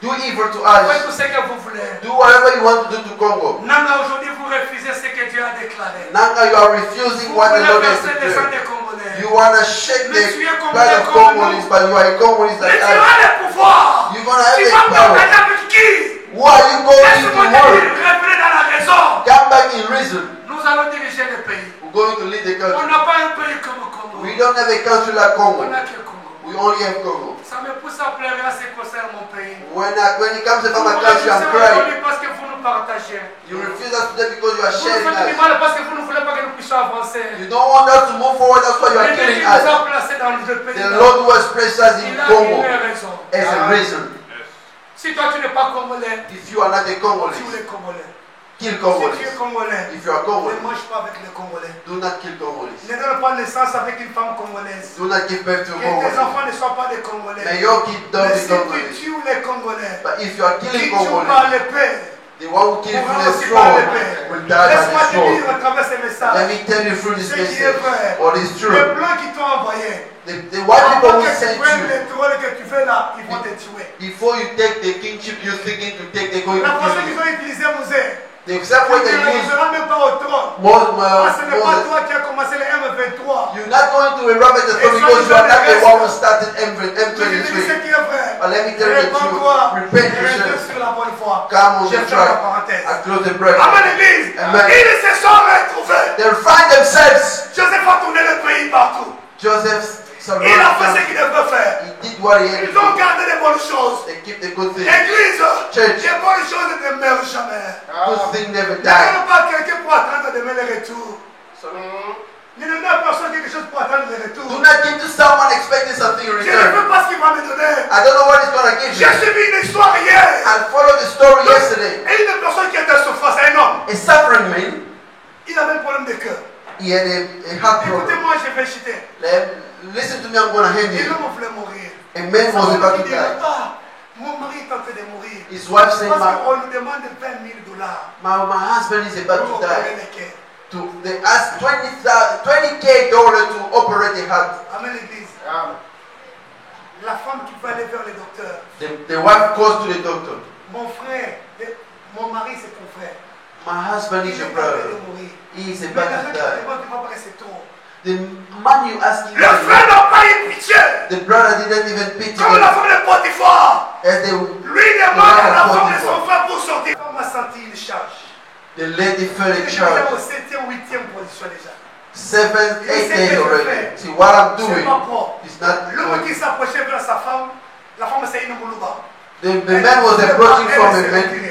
Do evil to Faites tout us. ce que vous voulez. Do whatever you want to do to Congo. Nana, aujourd'hui, vous refusez ce que Dieu a déclaré. Now you are refusing Vous what the voulez Lord has verser le sang declared. des Congolais. You want to shake Mais the tu es blood of Congolais Congolese, but you are a Congolese Mais like tu us. as le pouvoir. You're going to have Tu the vas power. partager avec qui? Who are you going Laisse-moi te to work? dire, revenez dans la raison. Come back in reason. Nous allons diriger le pays. We're going to lead the On country. n'a pas un pays comme le Congo. We don't have a country like On Congo. n'a que le Congo. We only have Congo. Ça me pousse à pleurer à ce qui concerne mon pays. When it comes to Vous my me country, I'm refusez crying. aujourd'hui parce que vous nous partagez. You refuse us today because you are Vous nous sharing faites du us. mal parce que vous ne voulez pas que nous puissions avancer. You don't want us to move forward, that's why you are Le Dieu qui killing nous us. a placés dans le pays. The Lord who has placed us in Il a Congo une raison. as a reason. Si toi tu n'es pas congolais, If you are not a tu Congolese, es congolais. kill Si tu es Congolese. congolais, If you are ne Congolese, mange pas avec les Congolais. do not kill Congolese. Ne donne pas naissance avec une femme congolaise. Do not give birth to Que tes Congolese. enfants ne soient pas des Congolais. May your kid don't Mais be si tu Congolese. tues les Congolais, But if you are qui killing tuent par Congolese, l'épée, the one who kills mourra through the aussi par sword l'épée. will die by Laisse-moi the te dire sword. à travers ces Let messages, me tell you through this ce qui est message vrai. what is Les true. blancs qui t'ont envoyé, The white people avant who que tu sent prennes you, les trônes que tu fais là, ils vont te tuer. before you take the kingship you're thinking to take, they're going La to façon kill qu'ils you. ont utilisé Mosée, The same tu way ne they use n'arriveras même pas au trône. Ah, ce n'est pas Moses. toi qui as commencé les M23. You're not going to arrive at the throne because you are not the one who started Mais je te dis ce M23. qui est vrai. But But let me tell you the truth. Repent yourself. sur la bonne foi. Come on Je the ferme la track. parenthèse. I close the break. Amen, l'église. Amen. Ils se sont retrouvés. They'll find themselves. Joseph a tourné le pays partout. Joseph surrounded Il a fait ce them. qu'il devait faire. He did what he had to Ils ont do. gardé les bonnes choses. They keep the good things. Église, Church. les bonnes choses ne demeurent jamais. Good thing never Ne die. donne pas quelqu'un pour attendre demain le retour. Ne donne à personne quelque chose pour attendre le retour. Do not give to someone expecting something in Je ne return. sais pas ce qu'il va me donner. I don't know what he's going to give J'ai you. suivi une histoire hier. I followed the story yesterday. Et une personne qui était souffrance, un homme. A suffering man, Il avait un problème de cœur. he had a heart problem. Écoutez-moi, je vais chuter. Listen to me, I'm going to hand Et you. l'homme voulait mourir. A man was about to die. Ah, mon mari est en train de mourir. His wife said, Parce my, qu'on nous demande $20 000 my husband is about pour to opérer die. les cœurs. They asked $20K to operate the heart. Amen, l'église. Amen. La femme qui peut aller vers le docteur. The wife goes to the doctor. Mon frère, mon mari c'est ton frère. My husband Il is est your en train brother. de mourir. He is Mais about la to femme die. qui va paraître c'est trop. The man you asking, Le frère n'a pas eu pitié. the brother didn't even pity Comme la him. femme de Potiphar. As they Lui demande à la femme de son frère pour sortir. La femme a senti une charge. the lady felt Il a est charge. au 7e, 8e position déjà. 7, 8 days already. See what I'm C'est doing pas propre. is not L'homme good. qui s'approchait vers sa femme, la femme c'est une moulouba. The man was approaching from a man.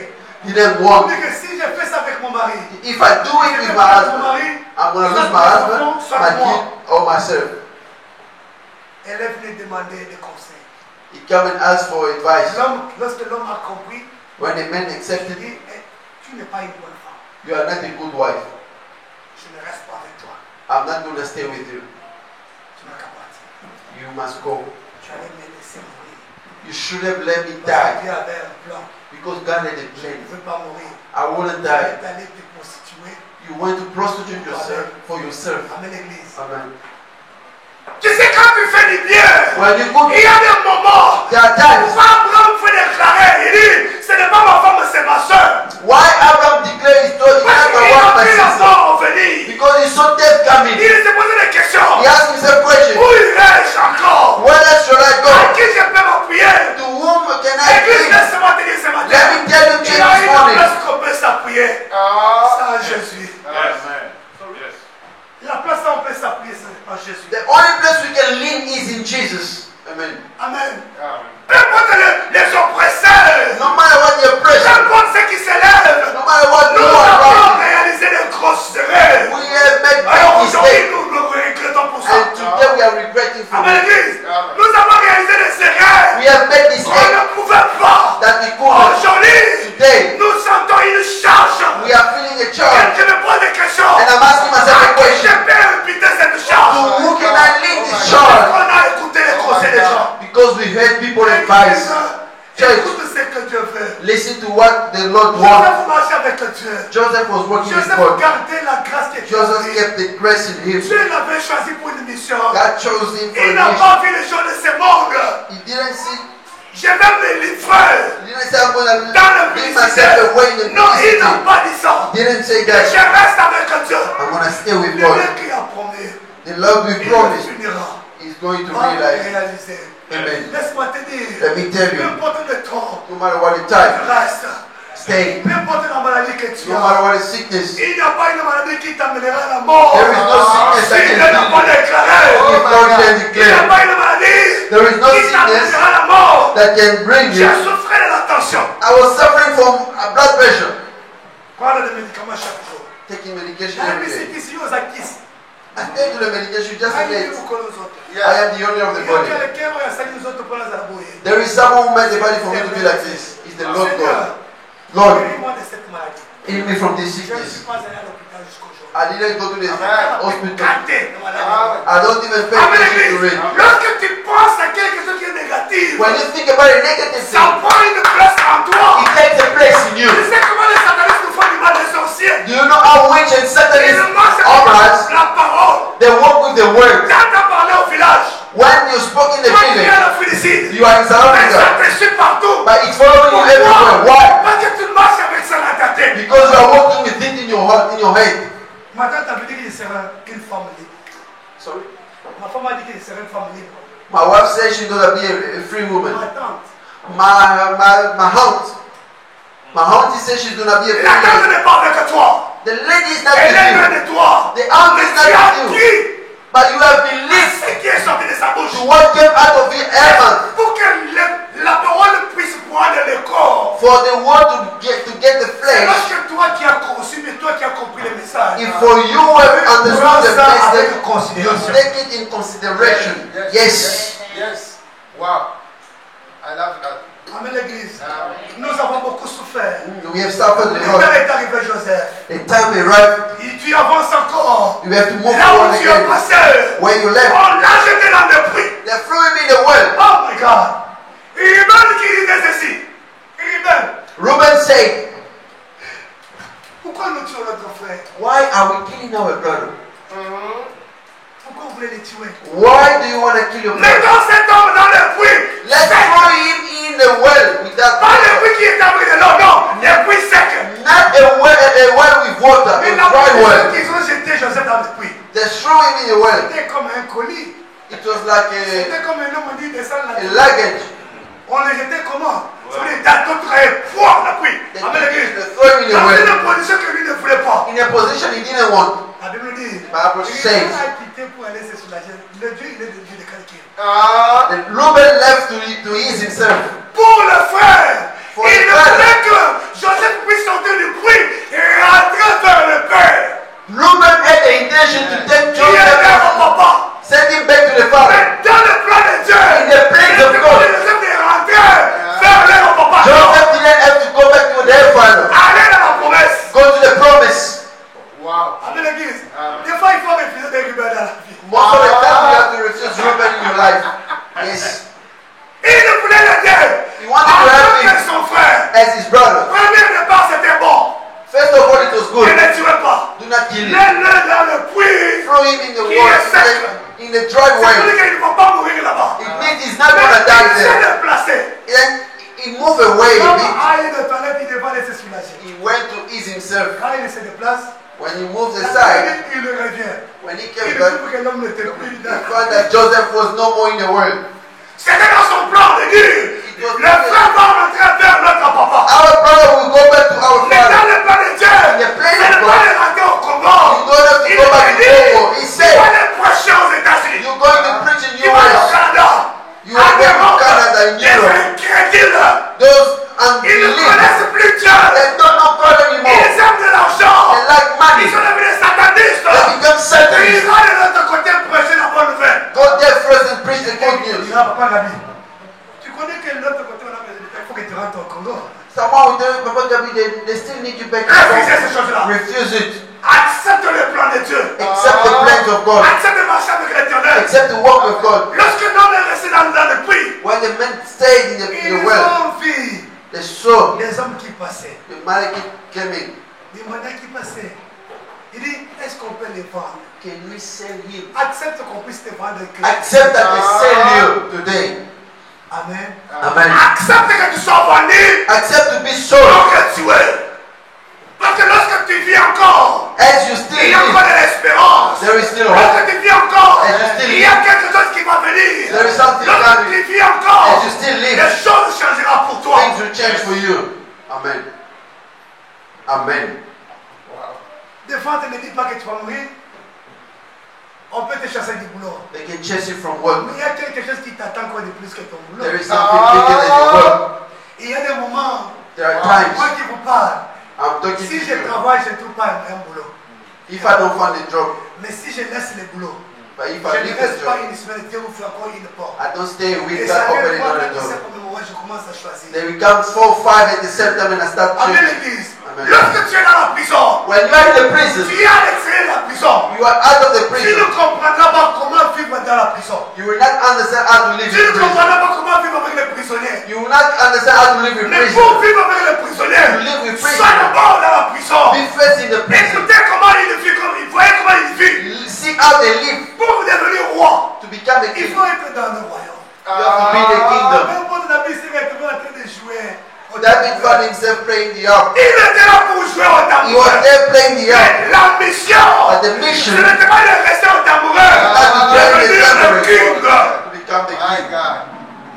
He didn't On walk. dit que si je fais ça avec mon mari, If I do it with my husband, I'm going to lose my husband, my kid, or myself. elle est venue demander des conseils. He come and ask for advice. Lorsque l'homme a compris, When the man il accepted, dit tu n'es pas une bonne femme. you are not a good wife. Je ne reste pas avec toi. I'm not going to stay with you. Tu n'as qu'à partir. You must go. Tu allais me laisser mourir. You should have let me Parce que die Dieu avait un plan. because God had a Je plan. ne veux pas mourir. I wouldn't Tu die. es allé te prostituer. You want to prostitute yourself for yourself. Amen, l'église. Amen. Tu sais, quand tu fais du bien, When you go, il y a des moments. there are times. Pourquoi Abraham fait déclarer? Il dit, ce n'est pas ma femme, c'est ma soeur. Why Abraham declared his story, Parce not my qu'il wife, a my vu la sister? mort venir. Because he saw death coming. Il s'est posé des questions. He asked himself Où questions. irais-je encore? Where else should I À go? qui je peux m'appuyer? To whom can I Église, give? laisse-moi te dire ce matin. Let me tell you Il this y a une morning. place qu'on peut s'appuyer. C'est en Jésus. Amen. Yes. La place où on peut s'appuyer, c'est en Jésus. The only place we can lean is in Jesus. Amen. Amen. Amen. Peu importe les oppresseurs. No matter what the Peu oppression, importe ceux qui s'élèvent. no matter what Nous you are avons right, réalisé des grosses erreurs. we have made Alors big aujourd'hui, mistakes. nous nous regrettons pour ça. And today we are regretting for Amen, it. l'église. Amen. Nous avons réalisé des erreurs. We have made On mistakes ne pouvait pas. that we couldn't. Aujourd'hui, Today, nous sentons une charge. we are feeling a charge. Je me pose des questions. And I'm asking myself a À qui question. je peux imputer cette To charge? who can I lean this Parce charge? qu'on a écouté les conseils des gens. Because we heard people advise. Church, Écoute ce que Dieu veut. listen to what the Lord wants. Joseph marchait avec Dieu. Joseph was working with Joseph God. gardait la grâce qui était en Joseph lui. kept the grace in him. Dieu l'avait choisi pour une mission. God chose him for Il a n'a mission. pas vu les gens de ce monde. He didn't see, Je vais me livrer he didn't say I'm going to dans le leave myself away in the ministère. Non, il n'a city. pas dit ça. He didn't say Je that reste avec Dieu. I'm going to stay with Le God. Dieu qui a promis, The love we il promised finira is going to par realize. réaliser. Amen. Laisse-moi te dire, Let me tell peu you, importe le temps, no matter what the tu time, restes. stay. Peu importe la maladie que tu No matter as. what the sickness, Il n'y a pas une maladie qui t'amènera à la mort. there is no sickness that Si can Dieu n'a pas heal déclaré, you. If God can il n'y a declare, pas une maladie there is no qui sickness t'amènera à la mort. that can bring J'ai you. souffert de la tension. I was suffering from blood pressure, Prends des médicaments chaque jour. taking medication La every day. musique ici aux acquis. I take the medication just in Aïe, case. nous connaissons les autres. I am the owner of the Il y a body. quelqu'un qui a sali nous autres pour les arbouiller. There is someone who made the body for me to be like this. It's the Lord God. Lord, Guéris-moi de cette maladie. heal me from this Je ne suis sickness. pas allé à l'hôpital jusqu'aujourd'hui. I didn't go to the hospital. Gâté de maladie. I don't even pay Amen, attention to l'église. it. Lorsque tu penses à quelque chose qui est négatif, When you think about a negative ça thing, prend une place en toi. it takes a place in you. Tu sais comment les satanistes nous font du mal des sorciers? Do you know how witch and Ils satanists ne mangent operate? pas la parole. They work with the word. Quand tu as parlé au village, When you spoke in the toi tu es village, à la félicite. you are in South Mais ça Africa, te suit partout. but it's following you everywhere. Pourquoi? Why? Parce que tu marches avec ça dans ta tête. Because you are walking with it in your heart, in your head. Ma tante a dit qu'il serait une femme libre. Sorry. Ma femme a dit qu'il serait une femme libre. My wife says she's gonna be a free woman. Ma tante. my aunt says she's gonna be a La tante free. n'est pas avec toi. The lady is not Elle est with loin you. de toi. The aunt Mais is tu not as with you. dit But you have believed ce qui est sorti de sa bouche. to what came out of your mouth. Pour que la parole puisse prendre le corps. For the word to get the C'est flesh. lorsque toi qui as conçu, mais toi qui as compris le message. If for you have understood the Prends ça avec message, you considération. take it in consideration. Yes. Yes. Wow. I love that. Amen l'église. Nous avons beaucoup souffert. We have suffered Le a temps lot. est arrivé, Joseph. The time arrived. Et tu avances encore. You have to move Là on où tu es again. passé, Where you left, on l'a jeté dans le puits. they threw him in the well. Oh my God. Ruben qui disait ceci. Ruben, Reuben said, pourquoi nous tuons notre frère? why are we killing our brother? Pourquoi vous voulez les tuer? Why do you want to kill your brother? Mettons cet homme dans le puits. Let's Sec. throw him in the well without Pas le water. puits qui est abri de l'eau, non. Le puits sec. Not a well with water, Mais a la dry position well. qu'ils ont jeté Joseph dans le puits. They threw him in the well. C'était comme un colis. It was like C'était comme un homme dit descendre a la luggage. On les jetait comment? Sur les dates d'autres et pouah, la puits. They Amen l'église. threw him in the Dans well. une position que lui ne voulait pas. In a position he didn't want. La Bible dit, Bible il says- a quitté pour aller se soulager. Le Dieu, il est le Dieu de quelqu'un. And Reuben left to ease himself. Pour le frère, For il the ne brother. voulait que Joseph puisse sortir du puits et rentrer vers le père. Reuben had the intention to take Qui est vers Joseph, mon papa. send him back to the father. Mais dans le plan de Dieu, In the place of God. Joseph est rentré vers mon papa. Joseph didn't have to go back to their father. Allez dans la promesse. Go to the promise. Wow. Amen l'église. Des fois, il faut refuser des rebelles dans la vie. Most of the time you have to refuse Reuben in your life. Yes. Il ne voulait l'aider. He wanted to help En tant que him son frère. as his brother. Premier départ, c'était bon. First of all, it was Ne good. le tuez pas. Do not kill him. Mets-le dans le puits. Throw him in the Qui water, est sec. in the dry Ça veut well. dire qu'il ne faut pas mourir là-bas. It means he's not Mais going to die il s'est there. déplacé. Then he moved away a Comme bit. aille de toilette, il devait aller se soulager. He went to ease himself. Quand il se déplace, When he moved la aside, toilette, il revient. when he Il came découvre back, que l'homme n'était plus he là. found that Joseph was no more in the world. C'était dans son plan de dire, le frère va rentrer vers notre papa. Our brother will go back to our Mais dans father. le plan de Dieu, In the place c'est of le God. plan de rentrer au Congo. You don't have to Il go back a to dit, Congo. He il said, va aller prêcher aux États-Unis. you're going to preach in Il va aller au US. Canada. You are going to Europe, Canada, in les Europe. incrédules, Those ils ne unbelievers, connaissent plus Dieu. they don't know God anymore. Ils aiment de l'argent. They like money. Ils sont devenus satanistes. They become Et Satanists. ils vont de l'autre côté prêcher la bonne nouvelle. Go there first and preach the good news. Papa Gabi, tu connais que de l'autre côté on a besoin de toi. Il faut que tu rentres au Congo. Someone will tell you, Papa Gabi, they still need you back. Refusez ces choses-là. Refuse it. Accepte le plan de Dieu. Accept the plans of God. Accepte de marcher avec l'éternel. Accept the work of God. Lorsque l'homme est resté dans le puits, When the men stayed in ils the well, ont vu they saw les hommes qui passaient, the Malachite came in. les mandats qui passaient. Il dit, est-ce qu'on peut les vendre? Can we sell him? Accepte qu'on puisse te vendre. Accept that they sell you today. Amen. Amen. Accepte que tu sois vendu. Accept to be sold. Donc tu es. Parce que lorsque tu vis encore, As you still il y a encore live, de l'espérance. there is still hope. Lorsque tu vis encore, As you still il y a live, quelque chose qui va venir. there is something Lorsque coming. tu vis encore, As you still les live, choses changeront pour toi. things will change for you. Amen. Amen. Des fois, tu ne dis pas que tu vas mourir. On peut te chasser du boulot. They can chase you from work. Mais il y a quelque chose qui t'attend encore de plus que ton boulot. There is something bigger than your work. Il y a des moments, There are moi times qui vous parle, I'm talking to si je you. travaille, je ne trouve pas un boulot. If I don't find a job, Mais si je laisse le boulot, but if je I ne leave the reste pas job, une semaine, Dieu vous fait encore une porte. I don't stay a week Et ça without arrive opening pas another que tu sais door. combien de moments je commence à choisir. They become 4, 5 at the same time and I start Amen choosing. l'église. Amen. Lorsque tu es dans la prison, When you are in the prison, tu es à l'extérieur de la prison. you are out of the Tu ne prison. comprendras pas comment vivre dans la prison. You will not understand how to live Tu ne in prison. comprendras pas comment vivre avec les prisonniers. You will not understand how to live in Mais prison. pour vivre avec les prisonniers, To live with prison. sois d'abord dans la prison. Be first in the prison. Écoutez comment il vit, voyez comment il vit. See how they live Pour devenir roi, to become a il king. faut être dans le royaume. You have to be in the kingdom. Même pour David s'est retrouvé en train de jouer au David tambour. found himself playing the harp. Il était là pour jouer au He tambour. was there playing the harp. Mais la mission, But the mission ce n'était pas de rester au tamboureur, not to join the devenir le temple king. to become the My king. God.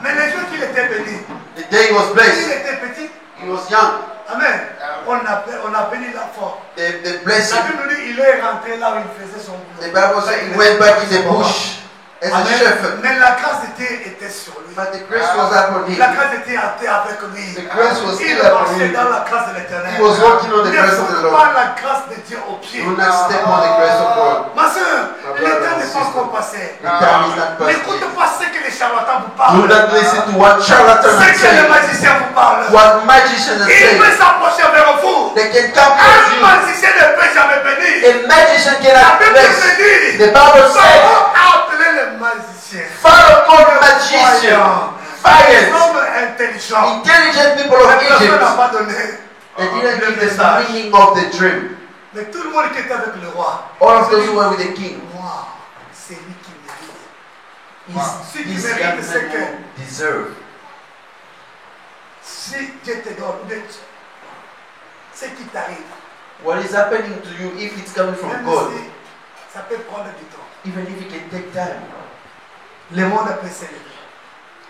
Mais les jours qu'il était béni, The The day he was Il blessed, était petit. he was young. Amen. On a béni l'enfant. They blessed La him. Bible dit il est rentré là où il faisait son The boulot. Bible says he went back in the bush as a Amen. shepherd. Mais la grâce était sur lui. But the grace was upon him. La grâce était avec lui. The grace was Il still upon marchait him. dans la grâce de l'éternel. He was walking on the grace of the Ne Lord. pas la grâce de Dieu au pied. Do not step on the grace of God. Ma soeur, My le brother temps and n'est pas sister. encore passé. The time is not past N'écoute yet. pas ce que les charlatans vous Do parlent. not listen to what charlatans Ce are que les saying. magiciens vous parlent. What magicians are Il peut saying. s'approcher vers vous. They can come Un towards you. magicien ne peut jamais venir. A magician La cannot Bible bless. me dit, The Bible says, Pharaon a appelé les magiciens. Pharaoh called magicians, Les giants, hommes intelligents. intelligent people La of personne n'a Egypt. pas donné They didn't le give the message. meaning of the dream. Mais tout le monde qui était avec le roi. All of those who were with the king. Wow, c'est lui qui mérite. This Si tu young mérites ce que man deserve. si Dieu te donne, ce qui t'arrive, What is happening to you, if it's coming from même God, si ça peut prendre du temps, even if it can take time, le monde peut s'élever.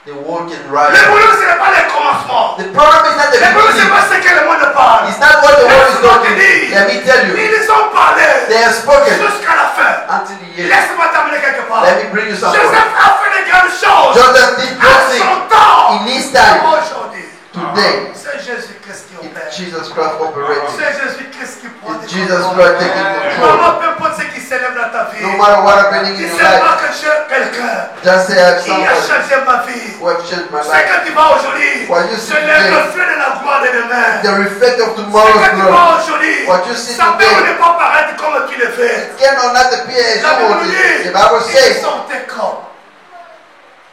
the world can Le rise. problème, ce n'est pas le commencement. The problem is not the Le problème, ce n'est beginning. pas ce que le monde parle. It's not what the world is Laisse-moi going te to dire. do. Let me tell you. Ils ont parlé They have spoken jusqu'à la fin. until the end. Laisse-moi t'amener quelque part. Let me bring you somewhere. Joseph a fait de grandes choses. Joseph did À good things son temps. in his time. Aujourd'hui. Today, C'est Jésus-Christ qui opère. it's Jesus Christ operating. C'est Jésus-Christ qui prend It's Jesus Christ taking control. Maman, peu importe ce qui s'élève dans ta vie. No matter what happening in Il your sait life, pas que j'ai quelqu'un just say I have qui a somebody changé ma vie. who have changed my Ce life. que tu vas aujourd'hui, What you see c'est le today, reflet de la gloire de demain. the reflect of Ce tomorrow's que tu glory. vas aujourd'hui, What you see ça peut today, ne pas paraître comme tu le fais. it cannot not appear as La you want Bible it. dit, The Bible ils says sortaient comme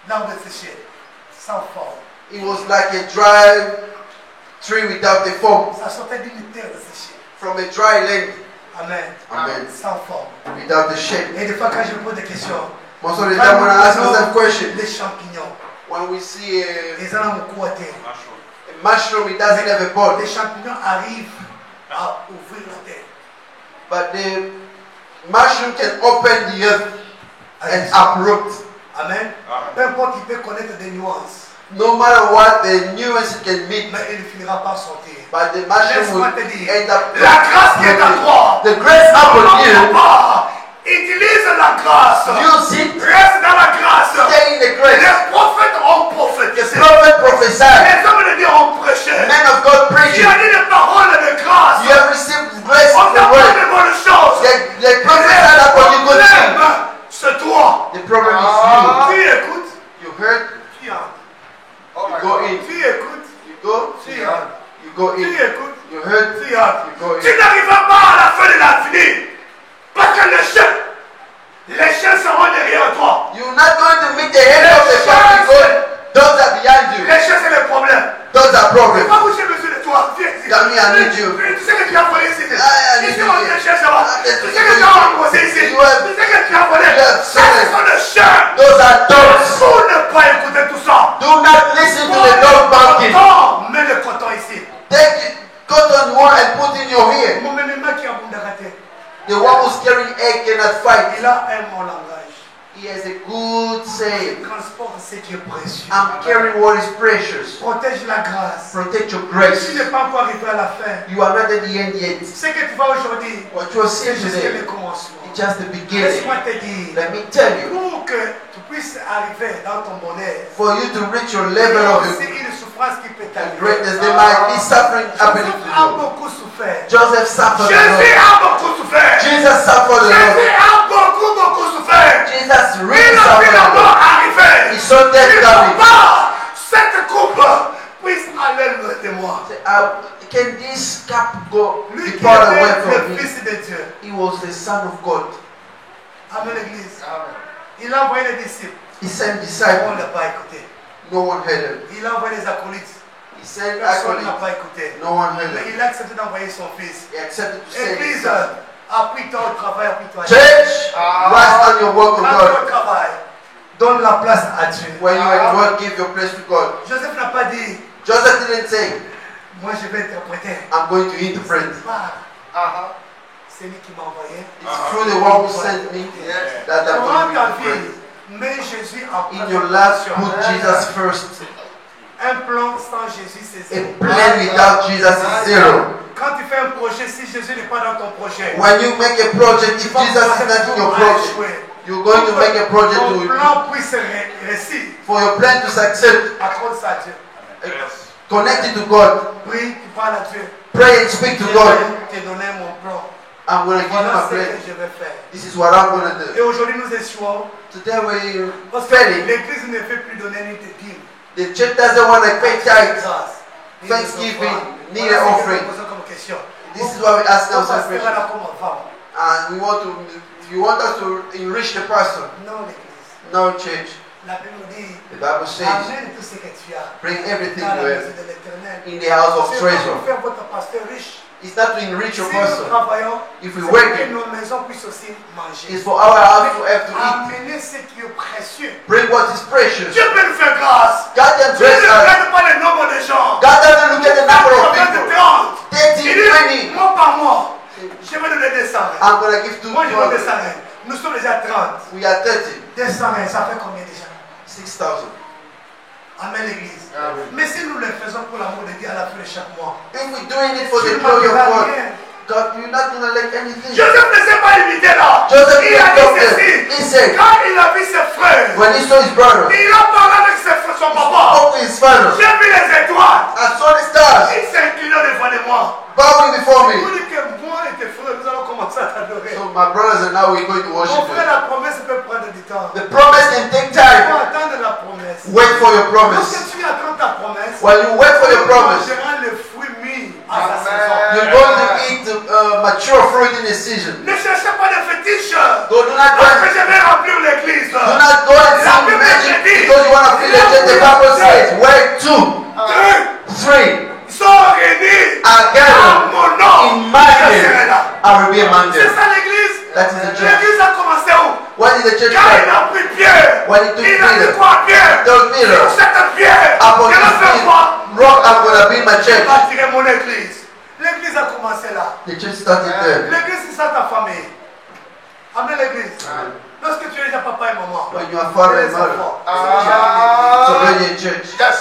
l'arbre séché, sans forme. it was like a dry tree without the form, Ça sortait d'une terre séchée. from a dry land Amen. Amen. Sans forme. without the shape. Et des fois, quand je pose des questions, Most of the time when I ask myself questions, les champignons, when we see a les gens ont côté. mushroom, it doesn't have a body, Les champignons arrivent à ouvrir la terre. but the mushroom can open the earth and uproot. Amen. Peu importe, il peut connaître des nuances, No matter what the nuance it can meet, mais il ne finira pas sortir. but the mushroom Laisse-moi will te dire, end up. la grâce qui est à toi, The grace upon you, utilise la grâce. use it, Reste dans la grâce. stay in the grace. Les prophètes ont The prophétisé. prophet prophesied, Les hommes de Dieu ont prêché. men of God Tu preaching. as dit des paroles de grâce. You have received grace On from t'a the parlé word. de bonnes choses. They prophesied upon you good things. problème, c'est toi. The problem is Tu écoutes, you. You heard, tu entends. Oh my go God. in. Tu écoutes, You go, tu entends. you go Tu in. écoutes, You heard, tu entends. you go Tu in. n'arriveras pas à la fin de l'avenir. Parce que les chiens seront derrière toi. You're not going to meet the end of the path because those are behind you. Les chiens, c'est le problème. Those are Tu problems. vas bouger besoin de toi. Viens ici. Damien, I need you. Tu sais que tu as volé ici. I need Ici, you on here. te cherche là-bas. Ah, Tu sais que tu as rencontré ici. You have- Tu sais que tu as volé. have Ça, stolen. ce sont les chiens. Those are dogs. Pour ne pas écouter tout ça. Do not listen to the dog barking. Coton, mets le coton ici. Take it, cotton wool and put in your ear. Mon même qui a Bundagate, The one who's carrying egg cannot fight. il a un bon langage. He has a good Il saying. transporte ce qui est précieux. I'm carrying what is precious. Protège la grâce. Protect your Tu grace. n'es pas encore arrivé à la fin. You are not at the end yet. Ce que tu vas aujourd'hui, What you are c'est seeing juste today le commencement. is just the beginning. Laisse-moi te dire, Let me tell you, pour que tu puisses arriver dans ton bonheur, for you to reach your il y level a of aussi une souffrance qui peut t'arriver. greatness, there might be suffering happening Joseph to a you. beaucoup souffert. Joseph suffered a Jésus lot. a beaucoup souffert. Jesus suffered a lot. Jésus a beaucoup souffert. Jesus Il really a vu suffered la a lot. mort arriver. He saw death Il ne coming. pas cette coupe puisse aller loin de moi. Can this cup go Lui qui depart away était from le me? Fils de Dieu. He was the Son of God. Amen l'église. Amen. Il a envoyé les disciples. He sent On ne disciples. l'a pas écouté. No one heard him. Il a envoyé les acolytes. He sent Personne n'a acolytes. pas écouté. No one heard Mais him. il a accepté d'envoyer son fils. He accepted to send his Église, son. appuie-toi au travail, appuie-toi à Dieu. Church, rest on your work of Quand tu es God. au travail, donne la place à Dieu. When you are at work, give your place to God. Joseph n'a pas dit, Joseph didn't say, moi je vais interpréter. I'm going to interpret. C'est lui qui m'a envoyé. It's through the one who sent me that I'm Dans going ta to interpret. vie, mets Jésus en In your life, position. put Jesus first. Un plan sans Jésus, c'est A zéro. plan without Jesus is zero. Quand tu fais un projet, si Jésus n'est pas dans ton projet, When you make a project, if Jesus is not in your project, you're going to make a project ton plan puisse réussir. for your plan to succeed. Accorde ça à Dieu. Connect it to God. Prie, tu parles à Dieu. Pray and speak to Je God. vais te donner mon plan. I'm going to give you Voilà my ce que plan. je vais faire. This is what I'm going to Et do. aujourd'hui, nous échouons. Today we're Parce que failing. l'Église ne fait plus donner ni de dîmes. The church doesn't want to pay tithes. Grâce. Ni de Thanksgiving, offrandes. need Voilà an ce que offering. nous posons comme question. This is why we ask Mon ourselves pasteur questions. là comme avant. And you want us to enrich the person. Non, l'Église. No, church. La Bible nous dit, The Bible says, amène tout ce que tu as bring everything dans la you maison have de l'Éternel. in the house of C'est pour treasure. faire votre pasteur riche. It's not to enrich Si a nous person. travaillons, If c'est we pour work que it, nos maisons puissent aussi manger. it's for our house to have to eat. Amener ce qui est précieux. Bring what is precious. Dieu peut nous faire grâce. God can Dieu bless ne us. regarde pas le nombre de gens. God doesn't look at the number of Il regarde people. 30. 30, Il dit, 20. mois par mois, je vais donner 200 reins. I'm going to give to Moi, je donne 200 God. reins. Nous sommes déjà 30. We are 30. 200 reins, ça fait combien déjà? 6,000. Amen, l'Église. Amen. Mais si nous le faisons pour l'amour de Dieu à la fin de chaque mois, If we're doing it for tu the ne glory of manqueras God, rien. God, you're not going to lack anything. Joseph ne s'est pas limité là. Joseph Il a didn't stop dit there. He ceci. said, Quand il a vu ses frères, when he saw his brother, il a parlé avec ses frères, son papa. spoke with his father, J'ai vu les étoiles. I saw the stars Il s'est incliné devant de moi. bowing before Il me. dit que moi et tes frères, nous allons commencer à t'adorer. So my brothers and I, we're going to Mon worship frère, you. la promesse peut prendre du temps. The promise can take Il faut time. attendre la promesse. Wait for your Lorsque promise. tu attends ta promesse, While you wait for your tu promise, mangeras le fruit mis à sa Amen. saison. you're going to eat the mature fruit in the season. Ne cherchez pas de fétiches. So do not Parce que go, je vais remplir l'église. do not go and see magic because you want to feel it. The Bible says, where 2, Deux 3 sont réunis are à gathered mon nom. in my Je serai name, là. I will be among C'est them. ça l'église. That is the church. L'église a commencé où? What did the church Quand il say? a pris Pierre, When he took il a dit Peter, quoi Pierre? told Peter, Sur cette pierre, upon je vais this faire quoi? rock I'm going to build my Je church. bâtirai mon église. L'église a commencé là. The church started there. L'église, c'est ça ta famille. Amen l'église. Lorsque tu es déjà papa et maman. When you are father and les mother, enfants, c'est déjà une it's already a church. Yes.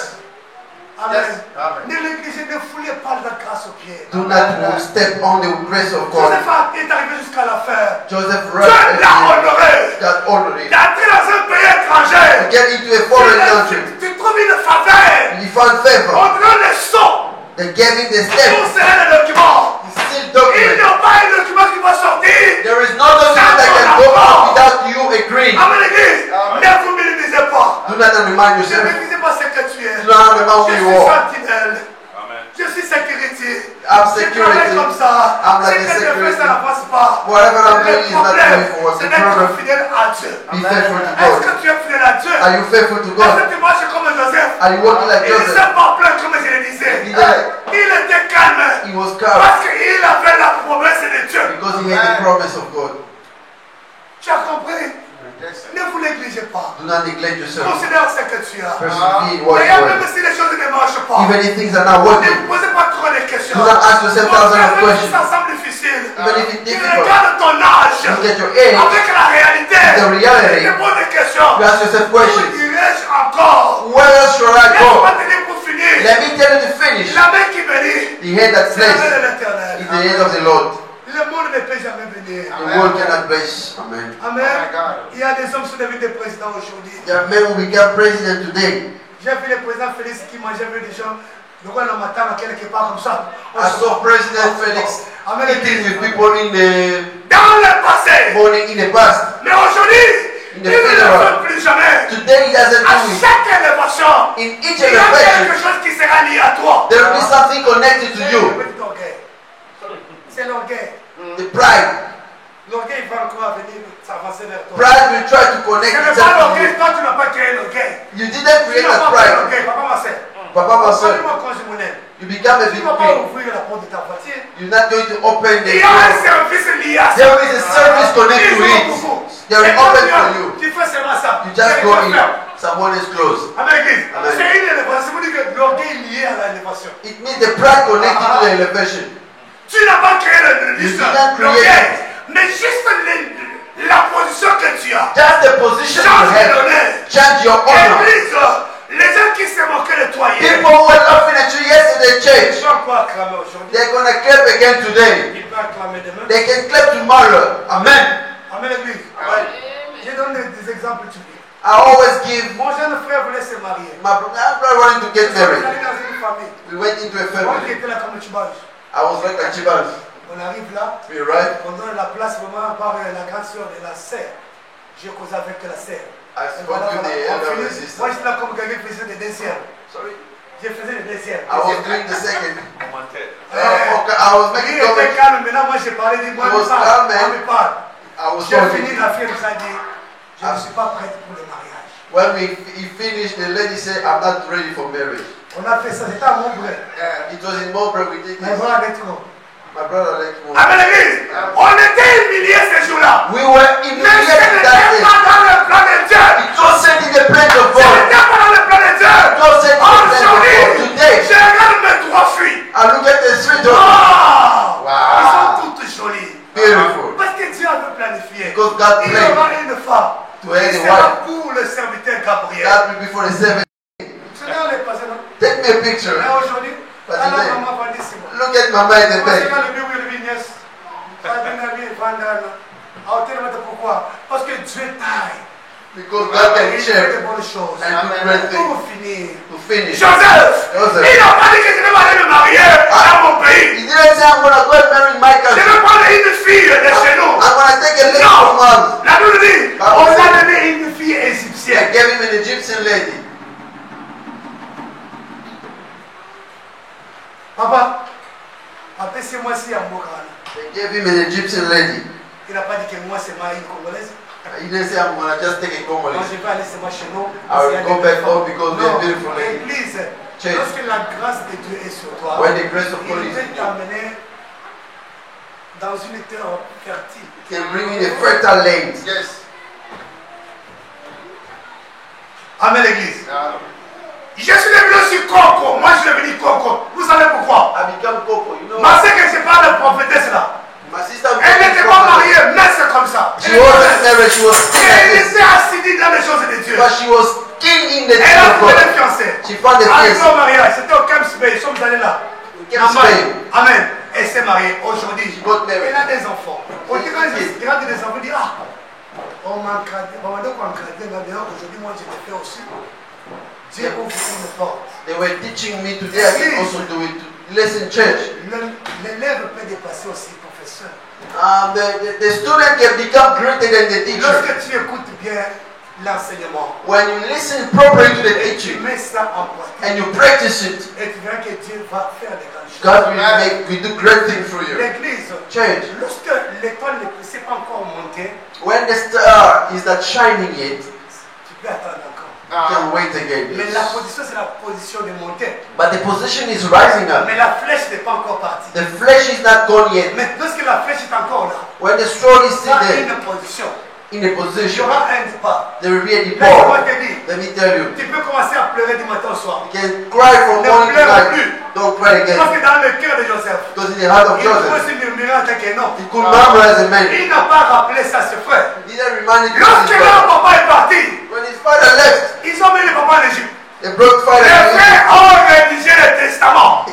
Amen. Yes. Amen. Ne négligez, ne foulez pas la grâce aux pieds. Do not step on the grace of God. Joseph est arrivé jusqu'à la fin. Joseph Dieu read l'a honoré. God honored him. D'entrer dans un pays To étranger. get into a foreign country, Tu trouves une faveur. he found favor. On donne le son. They gave him the Pour step. serrer le document. He still Il document. n'y a pas un document qui va sortir. There is no document that can go out without you agreeing. Amen l'église. Ne vous minimisez pas. Do not remind Ne yourself. minimisez pas ce que tu es. Do not remember Je who you suis are. sentinelle. Je suis sécurité. I'm Je security. travaille comme ça. I'm like Ce a que je fais, security. ça n'avance pas. Whatever I'm Le doing is not problème, going forward. c'est The d'être problem, fidèle à Dieu. be faithful to Est-ce God. que tu es fidèle à Dieu? Are you faithful to Est-ce God? que tu marches comme Joseph? Are you walking like Il ne Joseph? s'est pas plaint comme je le disais. He didn't. Il était calme. He was calm Parce qu'il avait la promesse de Dieu. because he had the promise of God. Tu as compris? Yes. Ne vous négligez pas. Do not neglect yourself. Considère ce que tu as. Persevere in what you D'ailleurs, want. même si les choses ne marchent pas, Even if things are not ne working, vous posez pas trop de questions. do not ask yourself thousands of Même si questions. ça semble difficile, Even if it's tu difficult, regardes ton âge look at your age, avec la réalité. the reality. Tu te poses des questions. you ask yourself Où questions. irais-je encore? Where else should I Laisse-moi go? te dire pour finir. Let me tell you to finish. La main qui bénit, The hand that c'est la main blesses de l'Éternel. is the hand of the Lord. Le monde ne peut jamais bénir. The world cannot bless. Amen. Oh my Amen. God. Il y a des hommes qui sont devenus des présidents aujourd'hui. There are men who become president today. J'ai vu le président Félix qui mangeait avec des gens. Le roi le matin, quelque part comme ça. I saw President Felix Amen. eating with people in the Dans le passé. morning in the past. Mais aujourd'hui, il In the ne le funeral. fait plus jamais. Today he doesn't À do it. chaque élévation, In each il y a quelque elevation, chose qui sera lié à toi. there will be something connected to C'est you. le petit orgueil. C'est l'orgueil. The pride. L'orgueil va encore venir s'avancer vers toi. Pride will try to Ce connect n'est pas itself to l'orgueil, you. toi tu n'as pas créé l'orgueil. You didn't Tu create n'as that pas créé pride. l'orgueil, papa ma soeur. Papa, my son, Dis-moi quand je m'en aime. you become a Tu big ne vas pas king. ouvrir la porte de ta voiture. You're not going to open the Il y a un door. service lié à ça. There is a service connected Ils to ont it. beaucoup. They are Et quand open tu for as- you. Tu fais seulement ça. You just Tu go vas in. faire. Someone is closed. Amen, église. Amen. C'est une élévation. Ça veut dire que l'orgueil est lié à l'élévation. It means the pride connected to the elevation. Tu n'as pas créé le You did not create l'orgueil. Mais juste la position que tu as. Just the position you Change have. l'honneur. Change your honor. Église, les uns qui se moquaient de toi hier, People who were laughing at you yesterday, ils church, sont encore acclamés aujourd'hui. they're going to clap again today. Ils peuvent acclamer demain. They can clap tomorrow. Amen. Amen, l'église. Je donne des exemples typiques. I always give. Mon jeune frère voulait se marier. My brother wanted to get On est married. allé dans une famille. We went into a Moi qui family. étais là comme le chibage. I was like a chibas. On arrive là. We arrived. On donne la place vraiment par la grande soeur et la sœur. J'ai causé avec la sœur. I Et spoke voilà, to the on elder finit. sister. Moi j'étais là comme quelqu'un qui faisait des desserts. Sorry. Je faisais des desserts. I was doing the second. Commentaire. Okay, I was Lui making était comments. calme, maintenant moi j'ai parlé, dit moi He was je parle. calm, man. Moi je parle. I was J'ai talking. fini, la fille nous a dit, je ne suis pas prête pour le mariage. When he finished, the lady said, I'm not ready for marriage. On a fait ça, c'était à mon frère. It was in Mobile, we did Mais this. voilà avec nous. My brother like more. Amen l'église. On était humiliés ces jours-là. We were Mais ce humiliated n'était that day. pas dans le plan de Dieu. It was set in the plan of Ce God. n'était pas dans le plan de Dieu. It was set in the plan of God. Aujourd'hui, Today, je regarde mes trois filles. I look at the street of Wow. Wow. Ils sont toutes jolies. beautiful. Parce que Dieu avait planifié. Because God Il y planned aura une femme. to have qui a sera wife. pour le serviteur Gabriel. That will be for the 7. Ce n'est pas le passé, non? Take me a picture. Mais aujourd'hui, But alors today, maman va dire c'est bon. look at Mama in the Moi, c'est back. quand le bébé le vignes. Pourquoi? Parce que Dieu taille. Because God can Il fait change de bonnes choses. and do great things. Pour finir. To finish. Joseph, Joseph. il n'a pas dit que je vais aller me marier dans mon pays. He didn't say I'm gonna go and marry my Je country. vais prendre une fille de chez nous. I'm gonna take a lady Non. from us. La Bible dit, Ah, on oui. a donné une fille They égyptienne. gave him an Egyptian lady. Papa, appelle-moi si à Mokana. They gave him an Egyptian lady. Il n'a pas dit que moi c'est ma une congolaise. He didn't say I'm gonna just take a Moi Congolese. je vais aller seulement chez nous. I will go back home because we are Non, beautiful lady. l'église, Change. lorsque la grâce de Dieu est sur toi, When the grace of God il is peut t'amener dans une terre fertile. He can bring in a fertile land. Yes. Amen l'église. Yeah. Je suis devenu aussi Coco. Moi je suis devenu Coco. Vous savez pourquoi? I become Coco, you know. Ma sœur que je parle de prophétesse là. My sister Elle n'était pas mariée, mais c'est comme ça. She wasn't married, she was still Elle like this. était assidue dans les choses de Dieu. But she was keen in the Elle things a of trouvé God. des fiancés. She found a Arrivé fiancé. au mariage, c'était au Camp Bay, nous sommes allés là. Camp Spain. Amen. Elle s'est mariée aujourd'hui. She got married. Elle a des enfants. On dit quand je regarde des enfants, on dit ah, on m'a encadré. On m'a donc encadré là-dedans. Aujourd'hui, moi je le fais aussi. Dieu ouvre une porte. They were teaching me today, I can also do it. Listen, church. L'élève peut dépasser aussi professeur. The student can become greater than the teacher. Lorsque tu écoutes bien l'enseignement, When you listen properly to the et tu teaching mets ça en pratique, and you practice it, et tu verras que Dieu va faire des grandes choses. God will do great things for you. L'église, Church, lorsque l'étoile ne s'est pas encore montée, when the star is not shining yet, tu peux attendre encore. you can wait again. Mais la position, c'est la position de montée. But the position is rising up. Mais la flèche n'est pas encore partie. The flesh is not gone yet. Mais lorsque la flèche est encore là, When the sword is il y still aura there, une position. in a Il y position, aura un pas. there will be a Laisse-moi depart. te dire, Let me tell you, tu peux commencer à pleurer du matin au soir. you can cry from Ne morning to pleure plus. night. Don't cry Parce again. que dans le cœur de Joseph, Because in the heart of il peut Joseph, se murmurer en tant que non. he could murmur as a man. Il n'a pas rappelé ça à ses frères. He didn't remind it to Lorsque his leur brother. papa est parti, When his father left, ils ont mis le papa en Égypte. they brought father Les to frères ont rédigé le testament.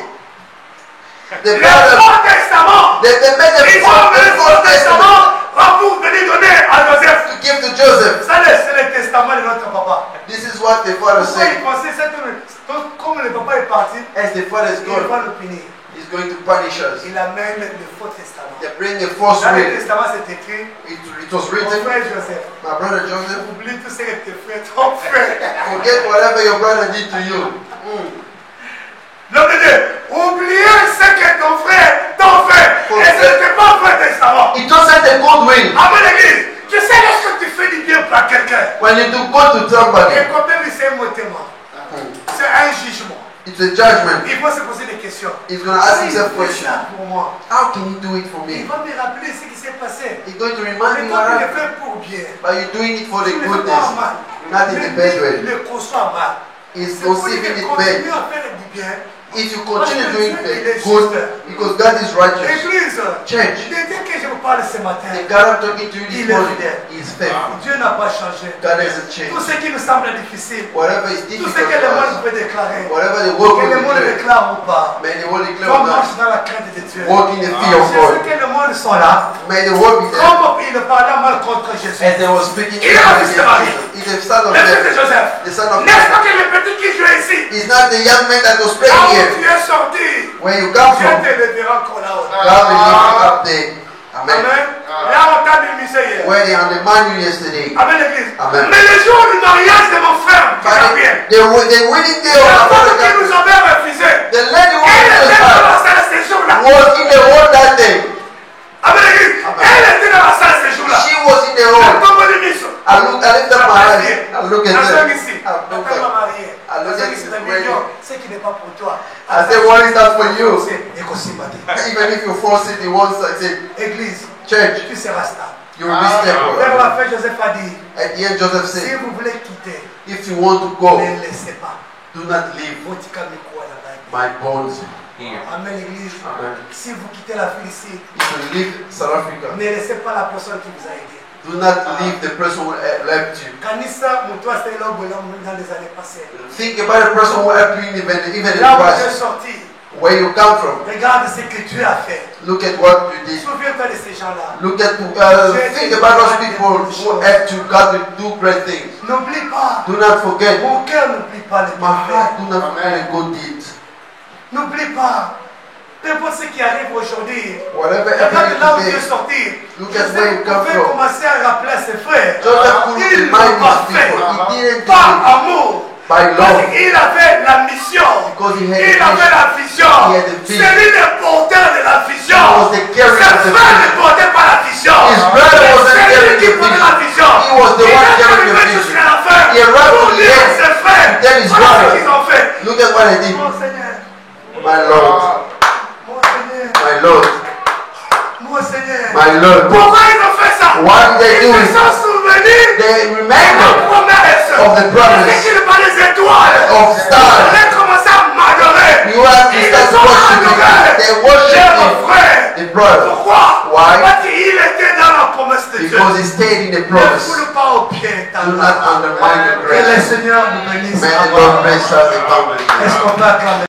the Le brother. Faux Testament. They made the Ils ont mis le Faux Faux Testament Testament pour venir donner à Joseph. to give to Joseph. Ça, c'est le testament de notre papa. This is what the father Pourquoi said. il pensait ça comme le papa est parti, As the father is il gone, va nous punir. he's going to punish us. Il amène le Faux Testament. They bring a false Dans le will. testament, c'est écrit, It was mon written, frère Joseph, my brother Joseph, oublie tout ce que tes frères t'ont fait. forget whatever your brother did to you. L'homme de Dieu, oubliez ce que ton frère t'ont fait. Et ce n'était pas un vrai testament. It wasn't a good will. Amen, l'église. Tu sais, lorsque tu fais du bien à quelqu'un, When you do good to somebody, et quand même c'est un mot témoin, c'est un jugement. it's a judgment. Il faut se poser des questions. He's going to ask Il himself fait questions. ça pour moi. How can he do it for Il me? va me rappeler ce qui s'est passé. He's going to remind Mais me toi, what tu le happened. fais pour bien. But you're doing it for the Tu ne le fais pas goodness, en mal. not in the bad way. Le conçoit mal. He's C'est pour dire conceiving que it continue bad. à faire du bien. If you continue doing Parce que Dieu, il est good, juste. because God is righteous. Église, Church, dès que je vous parle ce matin, the God I'm talking to you Il this est morning fidèle. is faithful. Dieu n'a pas changé. God hasn't changed. Tout ce qui nous semble difficile, Whatever is tout difficult ce que le for monde us, peut déclarer, whatever the world que will le monde declare, déclare ou pas, may the world declare qu'on or not, marche dans la crainte de Dieu. walk in the fear of Je God. sais que le monde sont là, May the world be there. comme il parlait mal contre Jésus. As they were speaking Il est le fils de Marie, he's the son of le fils de Mary, Joseph. the son of N'est-ce pas Mary. que le petit qui jouait ici, He's not the young man that was là playing où here. tu es sorti, Where you come Dieu from, te lèvera encore là-haut. God will lift you up there. Amen. Amen. Là on t'a minimisé hier. Where they undermined you yesterday. Amen l'église. Amen. Mais le jour du mariage de mon frère, But Gabriel, the wedding day of la our femme father qui nous Gabriel, avait refusé, the lady who elle était dans was la salle de séjour là. in the hall that day. Amen l'église. Amen. Elle était dans la salle de séjour là. She was in the Elle hall. tombe de mission. I lift up my eyes. I look at La her. ici. I look Attends, at mariée. I look La at ici, this c'est un lady. million. Ce qui n'est pas pour toi. I say, what is that for you? Et qu'aussi, matin. Even if you force it, the ones I say, Église, church, tu seras stable. you will be Vers stable. la fin, Joseph a dit, At the end, Joseph si said, vous voulez quitter, if you want to go, ne laissez pas. do not leave Votre calme quoi là-bas. my bones here. Amen l'église. Amen. Si vous quittez la ville ici, If you leave South Africa, ne laissez pas la personne qui vous a aidé. do not leave the person who left you. Kanisa, mtu asitahili dans les années passées. Think about the person who helped you even in Là the où tu es past, sorti, where you come from. regarde ce que Dieu a fait. Look at what you did. Souviens-toi de ces gens-là. Look at think about those people who helped you. God will do great things. N'oublie pas. Do not forget. Mon cœur n'oublie pas les My heart bienfaits. do not forget the good deeds. N'oublie pas. Peu importe ce qui arrive aujourd'hui. Whatever Regarde happened là où tu es today, sorti. look at where you come pouvez from. commencer à rappeler à ses frères. Joseph could Ils remind l'ont pas his fait. people. He didn't do Par it amour. by Parce love. qu'il avait la mission. Because he had Il a avait vision. la vision. He had a vision. C'est lui le porteur de la vision. He was the carrier of the Ses frères ne vision. portaient pas la vision. His brother wasn't C'est lui carrying qui the portait vision. la vision. He was the Il one est carrying the arrivé vision. jusqu'à la fin. He arrived Pour to the dire à end. ses frères. To tell his Voilà ce brother. qu'ils ont fait. Look at what I did. Mon Seigneur. My Lord. Mon Seigneur. My Lord. Mon Seigneur. My Lord. Pourquoi ils ont fait ça? Why did they do Ils it? se sont souvenus They de la remember promesse. of the promise. C'est qu'il par les étoiles. Of stars. Ils ont commencé à m'adorer. You have to Ils start ont worshiping. adoré. They worship Leur him. frère. The brother. Pourquoi? Why? Parce qu'il était dans la promesse de Dieu. Because he stayed in the Ne promise. foule pas au pied. Do not undermine the Que le grace. Seigneur nous bénisse. May the Lord bless us abundantly. Est-ce qu'on peut acclamer?